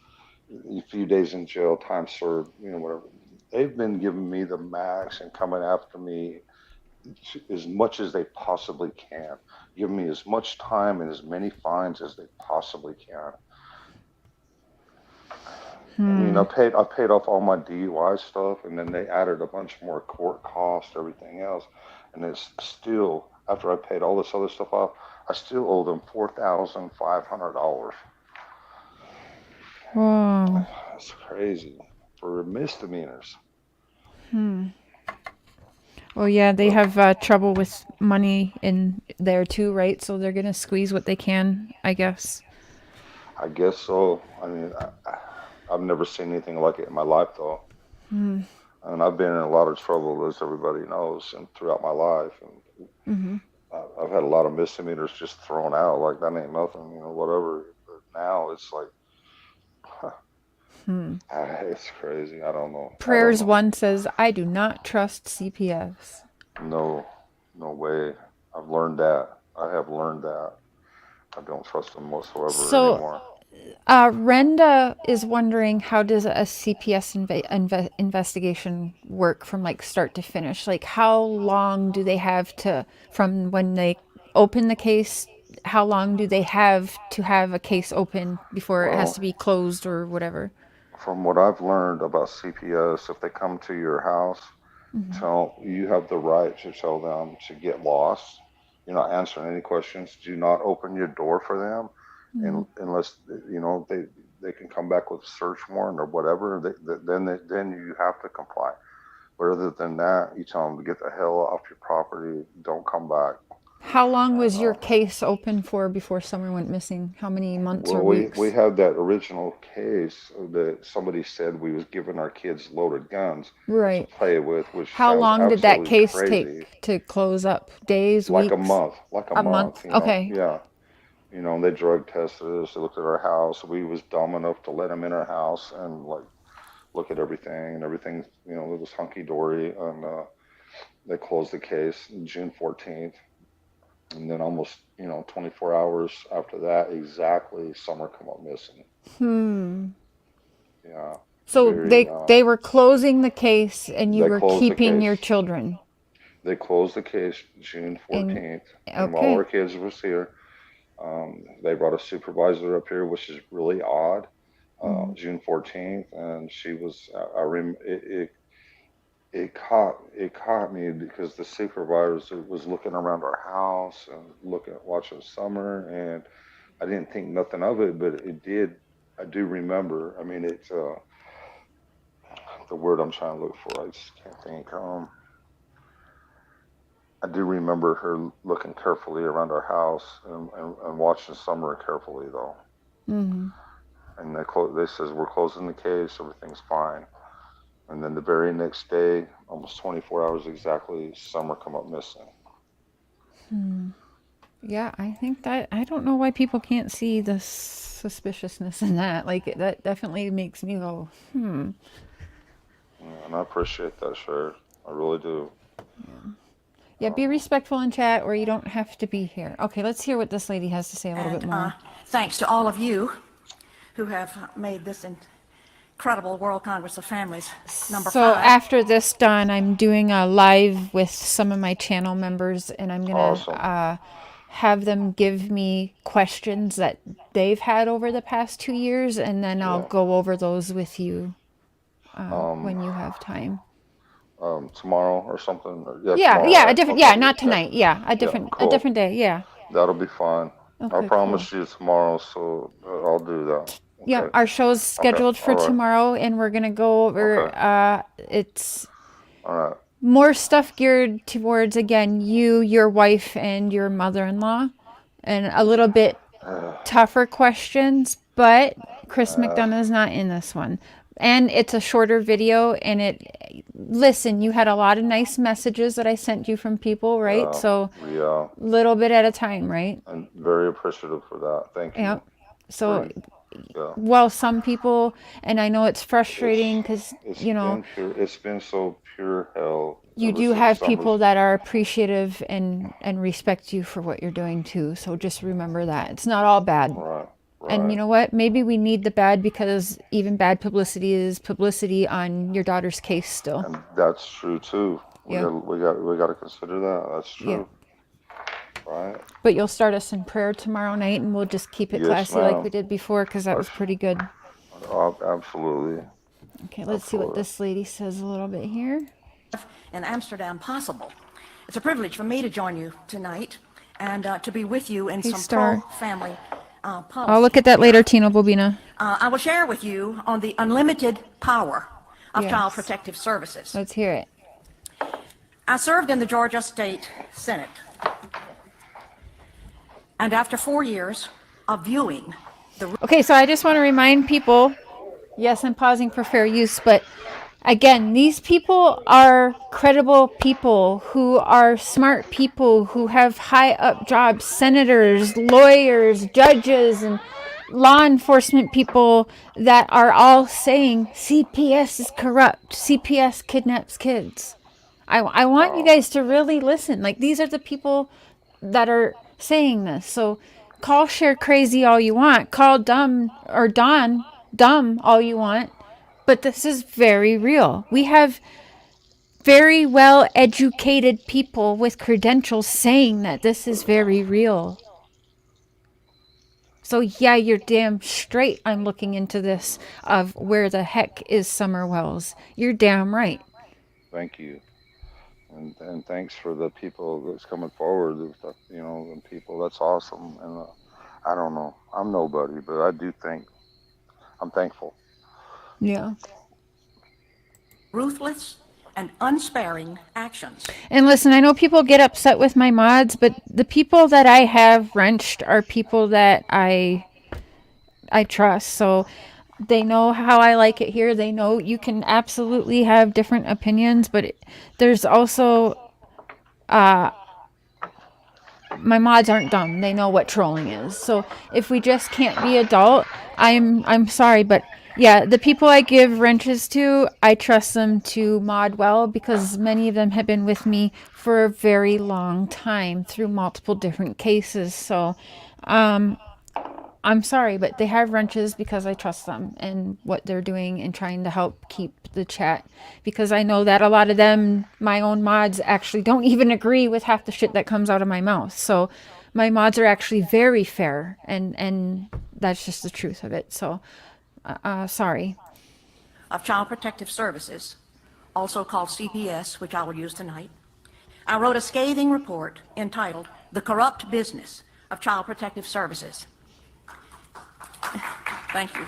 a few days in jail, time served, you know, whatever. They've been giving me the max and coming after me as much as they possibly can, giving me as much time and as many fines as they possibly can. I mean, I paid off all my DUI stuff, and then they added a bunch more court costs, everything else, and it's still, after I paid all this other stuff off, I still owe them $4,500. Wow. That's crazy for misdemeanors. Well, yeah, they have trouble with money in there too, right? So they're gonna squeeze what they can, I guess. I guess so. I mean, I've never seen anything like it in my life, though. And I've been in a lot of trouble, as everybody knows, and throughout my life. And I've had a lot of misdemeanors just thrown out, like that ain't nothing, you know, whatever. But now it's like, it's crazy. I don't know. Prayers one says, I do not trust CPS. No, no way. I've learned that. I have learned that. I don't trust them whatsoever anymore. Renda is wondering, how does a CPS investigation work from like start to finish? Like, how long do they have to, from when they open the case, how long do they have to have a case open before it has to be closed or whatever? From what I've learned about CPS, if they come to your house, you have the right to tell them to get lost. You're not answering any questions. Do not open your door for them. Unless you know they can come back with a search warrant or whatever, then you have to comply. But other than that, you tell them to get the hell off your property. Don't come back. How long was your case open for before someone went missing? How many months or weeks? We had that original case that somebody said we was giving our kids loaded guns to play with. Which how long did that case crazy. take to close up? Days, like weeks? A month. Like a month. You know? Okay. Yeah. You know, they drug tested us. They looked at our house. We was dumb enough to let them in our house and like look at everything. And everything, you know, it was hunky dory. And they closed the case June 14th. And then almost, 24 hours after that, exactly, Summer come up missing. Yeah. So they were closing the case, and you were keeping your children. They closed the case June 14th, and while our kids was here, they brought a supervisor up here, which is really odd. June 14th, and she was. It caught me because the supervisor was looking around our house and watching Summer, and I didn't think nothing of it, but it did. I do remember. I mean, it's the word I'm trying to look for. I just can't think. I do remember her looking carefully around our house and watching Summer carefully, though. And they says we're closing the case. Everything's fine. And then the very next day, almost 24 hours exactly, Summer come up missing. Yeah, I think that, I don't know why people can't see the suspiciousness in that. Like, that definitely makes me go, Yeah, and I appreciate that, Sheriff. I really do. Yeah, be respectful in chat, or you don't have to be here. Okay, let's hear what this lady has to say a little bit more. Thanks to all of you who have made this incredible World Congress of Families number 5. So after this done, I'm doing a live with some of my channel members, and I'm gonna have them give me questions that they've had over the past 2 years, and then I'll go over those with you when you have time. Tomorrow or something. A different. Yeah, not tonight. Yeah, a different day. Yeah. That'll be fine. Okay, I promise you tomorrow, so I'll do that. Okay. Yeah, our show's scheduled for tomorrow, and we're gonna go over. It's more stuff geared towards, again, you, your wife, and your mother-in-law, and a little bit tougher questions. But Chris McDonough's not in this one, and it's a shorter video. And listen, you had a lot of nice messages that I sent you from people, right? So little bit at a time, right? I'm very appreciative for that. Thank you. Yeah. So. Well, some people, and I know it's frustrating because, it's been so pure hell. You do have people that are appreciative and respect you for what you're doing too. So just remember that it's not all bad. Right. And you know what? Maybe we need the bad, because even bad publicity is publicity on your daughter's case still. And that's true too. We got to consider that. That's true. Yeah. Right. But you'll start us in prayer tomorrow night, and we'll just keep it classy like we did before, because that was pretty good. Absolutely. Okay, let's see what this lady says a little bit here. In Amsterdam possible. It's a privilege for me to join you tonight and to be with you in some pro-family policy. I'll look at that later, Tino Bobina. I will share with you on the unlimited power of Child Protective Services. Let's hear it. I served in the Georgia State Senate. And after 4 years of viewing the... Okay, so I just want to remind people, yes, I'm pausing for fair use, but Again, these people are credible people who are smart people who have high up jobs, senators, lawyers, judges, and law enforcement people that are all saying CPS is corrupt. CPS kidnaps kids. I want you guys to really listen. Like, these are the people that are saying this. So call Share crazy all you want. Call dumb or Don dumb all you want. But this is very real. We have very well educated people with credentials saying that this is very real. So yeah, you're damn straight I'm looking into this of where the heck is Summer Wells. You're damn right. Thank you. And thanks for the people that's coming forward, and people. That's awesome. And I don't know, I'm nobody, but I do think I'm thankful. Yeah. Ruthless and unsparing actions. And listen, I know people get upset with my mods, but the people that I have wrenched are people that I trust. So they know how I like it here. They know you can absolutely have different opinions, but there's also my mods aren't dumb. They know what trolling is. So if we just can't be adult, I'm sorry, but yeah, the people I give wrenches to, I trust them to mod well because many of them have been with me for a very long time through multiple different cases. So I'm sorry, but they have wrenches because I trust them and what they're doing and trying to help keep the chat, because I know that a lot of them, my own mods, actually don't even agree with half the shit that comes out of my mouth. So my mods are actually very fair, and that's just the truth of it. So sorry. Of Child Protective Services, also called CPS, which I will use tonight, I wrote a scathing report entitled The Corrupt Business of Child Protective Services. Thank you.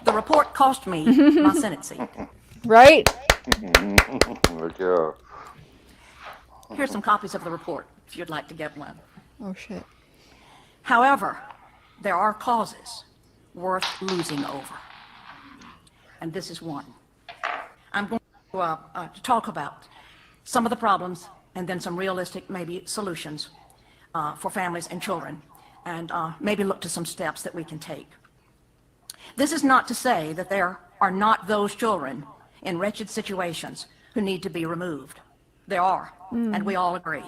The report cost me my Senate seat. Right? Here's some copies of the report, if you'd like to get one. Oh, shit. However, there are causes worth losing over. And this is one. I'm going to talk about some of the problems and then some realistic, maybe, solutions for families and children, and maybe look to some steps that we can take. This is not to say that there are not those children in wretched situations who need to be removed. There are, and we all agree.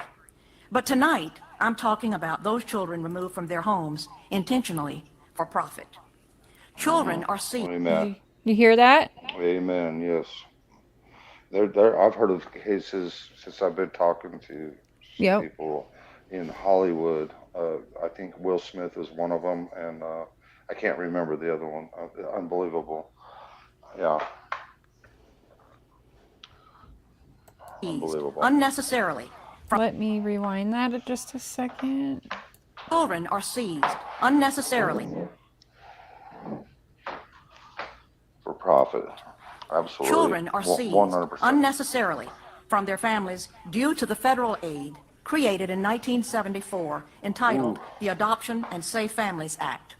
But tonight, I'm talking about those children removed from their homes intentionally for profit. Children are seen. Amen. You hear that? Amen. Yes. I've heard of cases since I've been talking to people in Hollywood. I think Will Smith is one of them, and I can't remember the other one. Unbelievable. Yeah. Unbelievable. Unnecessarily. Let me rewind that just a second. Children are seized unnecessarily. For profit. Absolutely. Children are seized 100%. unnecessarily from their families due to the federal aid created in 1974 entitled the Adoption and Safe Families Act.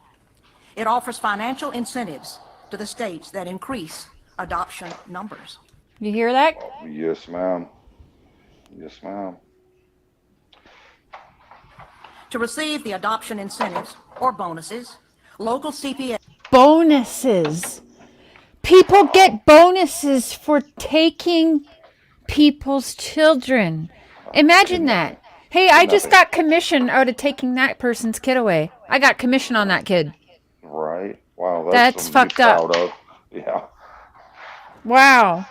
It offers financial incentives to the states that increase adoption numbers. You hear that? Yes, ma'am. Yes, ma'am. To receive the adoption incentives or bonuses, local CPS... Bonuses. People get bonuses for taking people's children. Imagine that. Hey, I just got commission out of taking that person's kid away. I got commission on that kid. Right. Wow. That's fucked up. Yeah. Wow.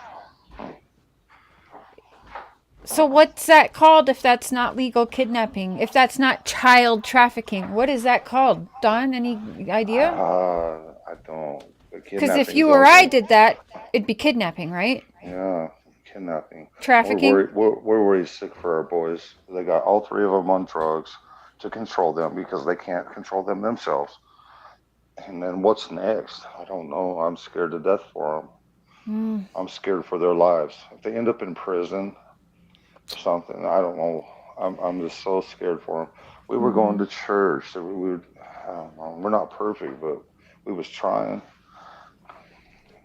So what's that called if that's not legal kidnapping? If that's not child trafficking? What is that called? Don, any idea? I don't. Because if you or I did that, it'd be kidnapping, right? Yeah, kidnapping. Trafficking. We're worried sick for our boys. They got all three of them on drugs to control them because they can't control them themselves. And then what's next? I don't know. I'm scared to death for them. I'm scared for their lives. If they end up in prison or something, I don't know. I'm just so scared for them. We were going to church. So I don't know. We're not perfect, but we was trying.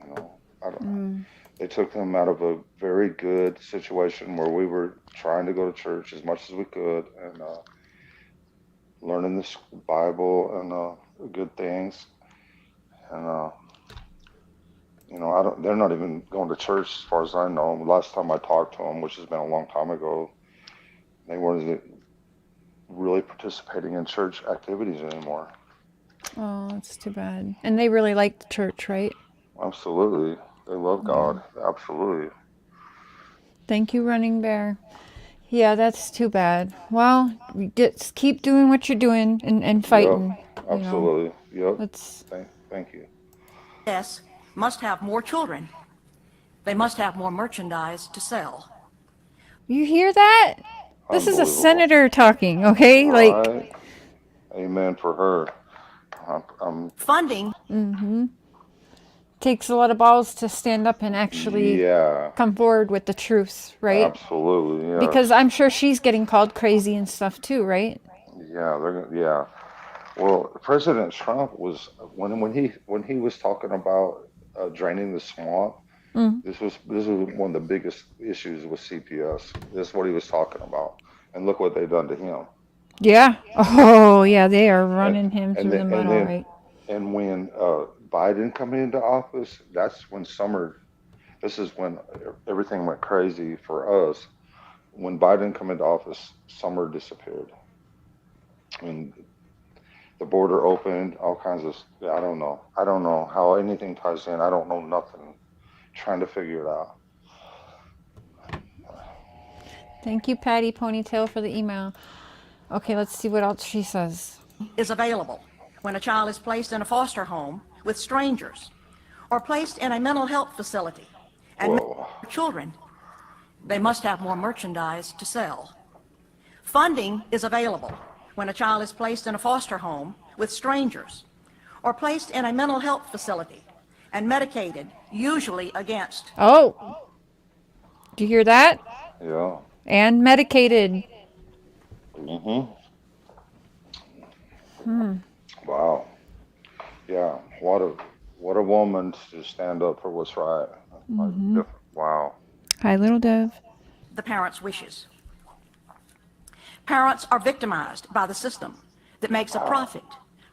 You know, I don't know. They took them out of a very good situation where we were trying to go to church as much as we could and learning this Bible and good things. And I don't. They're not even going to church as far as I know. Last time I talked to them, which has been a long time ago, they weren't really participating in church activities anymore. Oh, that's too bad. And they really like the church, right? Absolutely. They love God. Absolutely. Thank you, Running Bear. Yeah, that's too bad. Well, just keep doing what you're doing and fighting. Yep. Absolutely. Yep. That's... Thank you. Yes, must have more children. They must have more merchandise to sell. You hear that? This is a senator talking, okay? Like, right. Amen for her. Funding. Mm-hmm. Takes a lot of balls to stand up and actually come forward with the truth, right? Absolutely, yeah. Because I'm sure she's getting called crazy and stuff too, right? Yeah. Well, President Trump was when he was talking about draining the swamp. This was one of the biggest issues with CPS. This is what he was talking about, and look what they've done to him. Yeah. Oh, yeah. They are running him through the mud, all right. And when Biden came into office, that's when this is when everything went crazy for us. When Biden came into office, Summer disappeared. And the border opened, all kinds of, I don't know. I don't know how anything ties in. I don't know nothing. Trying to figure it out. Thank you, Patty Ponytail, for the email. Okay, let's see what else she says. Is available when a child is placed in a foster home with strangers or placed in a mental health facility. And children, they must have more merchandise to sell. Funding is available when a child is placed in a foster home with strangers or placed in a mental health facility and medicated, usually against. Oh, do you hear that? Yeah. And medicated. Wow. Yeah. What a woman to stand up for what's right. Wow. Hi, little dove. The parents' wishes. Parents are victimized by the system that makes a profit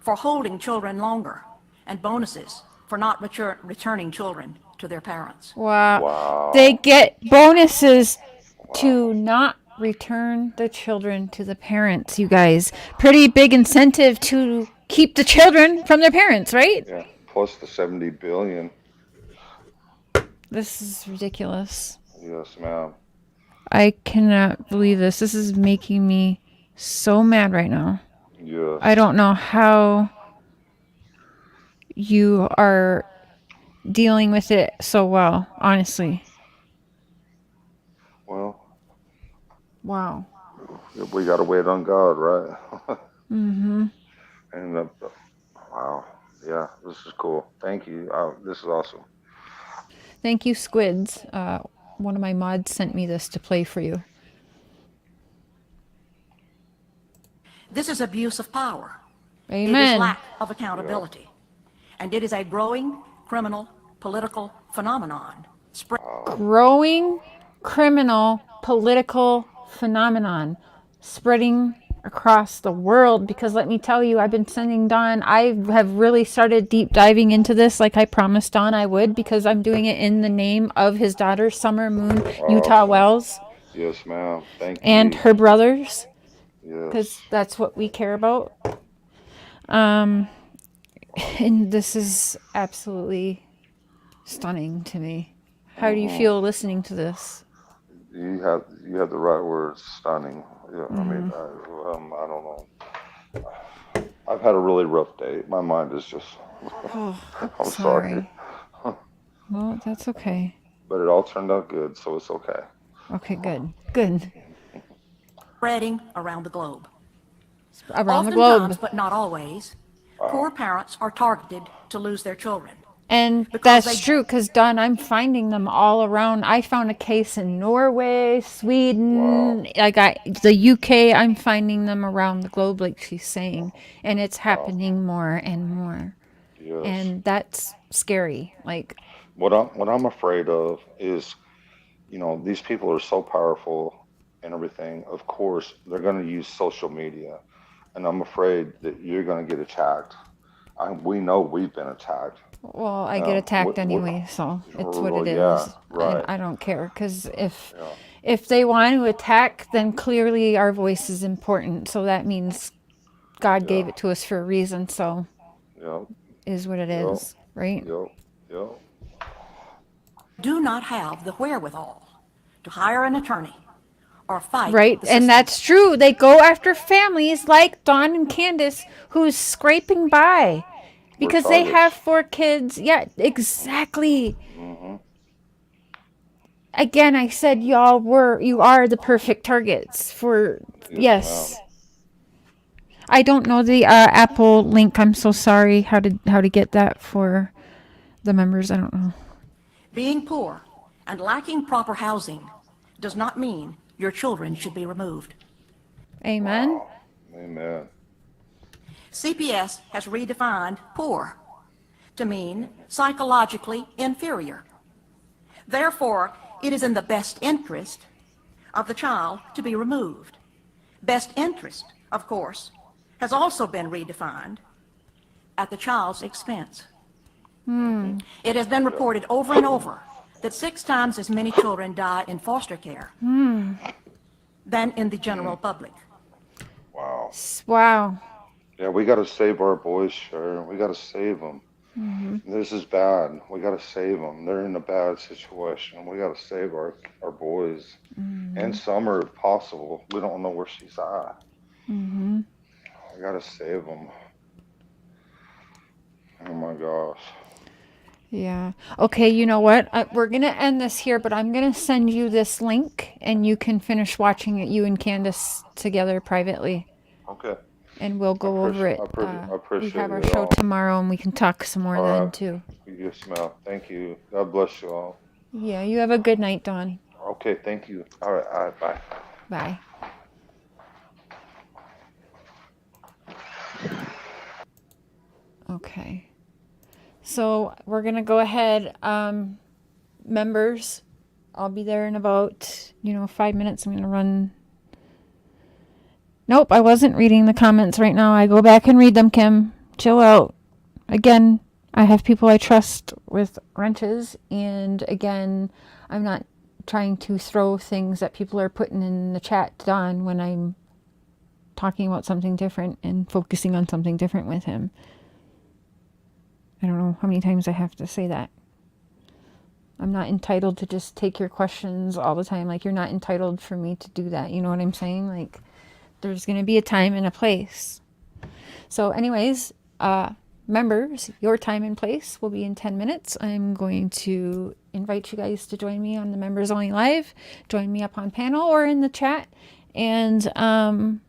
for holding children longer and bonuses for not returning children to their parents. Wow. They get bonuses to not return the children to the parents, you guys. Pretty big incentive to keep the children from their parents, right? Yeah. Plus the $70 billion. This is ridiculous. Yes, ma'am. I cannot believe this. This is making me so mad right now. Yes. I don't know how you are dealing with it so well, honestly. Well. Wow. We got to wait on God, right? Mm-hmm. And wow. Yeah, this is cool. Thank you. This is awesome. Thank you, Squids. One of my mods sent me this to play for you. This is abuse of power. Amen. It is lack of accountability. And it is a growing criminal political phenomenon. Growing criminal political phenomenon spreading across the world, because let me tell you, I've been sending Dawn, I have really started deep diving into this like I promised Dawn I would, because I'm doing it in the name of his daughter, Summer Moon Utah Wells. Yes, ma'am. Thank you. And her brothers. Yes. Because that's what we care about. And this is absolutely stunning to me. How do you feel listening to this? You have the right words. Stunning. Yeah. I mean, I don't know. I've had a really rough day. My mind is just. I'm sorry. Well, that's okay. But it all turned out good, so it's okay. Okay, good. Good. Spreading around the globe. Around the globe. Oftentimes, but not always, poor parents are targeted to lose their children. And that's true, because Dawn, I'm finding them all around. I found a case in Norway, Sweden, I got the UK. I'm finding them around the globe, like she's saying. And it's happening more and more. Yes. And that's scary. Like, What I'm afraid of is, you know, these people are so powerful and everything. Of course, they're going to use social media, and I'm afraid that you're going to get attacked. We know we've been attacked. Well, I get attacked anyway, so it's what it Yeah, is. right. I don't care, because if they want to attack, then clearly our voice is important. So that means God gave it to us for a reason. So is what it is, right? Yep. Do not have the wherewithal to hire an attorney or fight Right, the system. and that's true. They go after families like Dawn and Candace, who's scraping by because they have 4 kids. Yeah, exactly. Again, I said you are the perfect targets for, yes. I don't know the Apple link. I'm so sorry how to get that for the members. I don't know. Being poor and lacking proper housing does not mean your children should be removed. Amen. Wow. Amen. CPS has redefined poor to mean psychologically inferior. Therefore, it is in the best interest of the child to be removed. Best interest, of course, has also been redefined at the child's expense. It has been reported over and over that 6 times as many children die in foster care than in the general public. Wow. Wow. Yeah, we got to save our boys, Sharon. We got to save them. This is bad. We got to save them. They're in a bad situation. We got to save our boys. And Summer, if possible. We don't know where she's at. We got to save them. Oh my gosh. Yeah. Okay, you know what? We're going to end this here, but I'm going to send you this link and you can finish watching it, you and Candace together privately. Okay. And we'll go over it. I appreciate we have our it show all. tomorrow and we can talk some more All then right. too. Yes, ma'am. Thank you. God bless you all. Yeah, you have a good night, Dawn. Okay, thank you. All right, bye. Bye. Okay. So we're going to go ahead. Members, I'll be there in about, 5 minutes. I'm going to run. Nope, I wasn't reading the comments right now. I go back and read them, Kim. Chill out. Again, I have people I trust with wrenches. And again, I'm not trying to throw things that people are putting in the chat to Don when I'm talking about something different and focusing on something different with him. I don't know how many times I have to say that. I'm not entitled to just take your questions all the time. Like, you're not entitled for me to do that. You know what I'm saying? Like, there's going to be a time and a place. So anyways, members, your time and place will be in 10 minutes. I'm going to invite you guys to join me on the Members Only Live. Join me up on panel or in the chat. And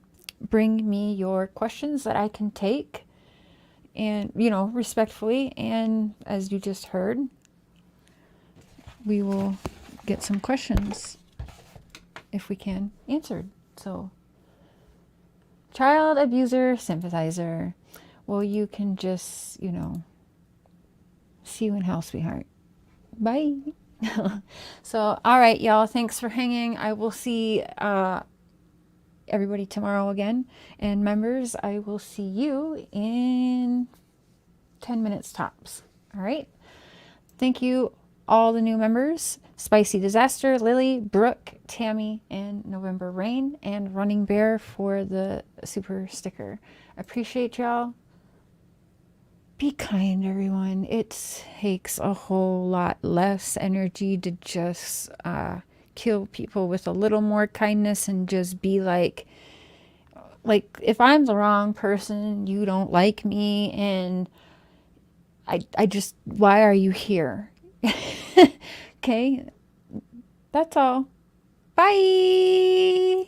bring me your questions that I can take. And, respectfully. And as you just heard, we will get some questions, if we can, answered. So, child abuser sympathizer. Well, you can just, see you in hell, sweetheart. Bye. So, all right, y'all. Thanks for hanging. I will see everybody tomorrow again. And members, I will see you in 10 minutes tops. All right. Thank you, all the new members. Spicy Disaster, Lily, Brooke, Tammy, and November Rain, and Running Bear for the super sticker. Appreciate y'all. Be kind, everyone. It takes a whole lot less energy to just kill people with a little more kindness and just be like, if I'm the wrong person, you don't like me, and I just, why are you here? Okay, that's all. Bye.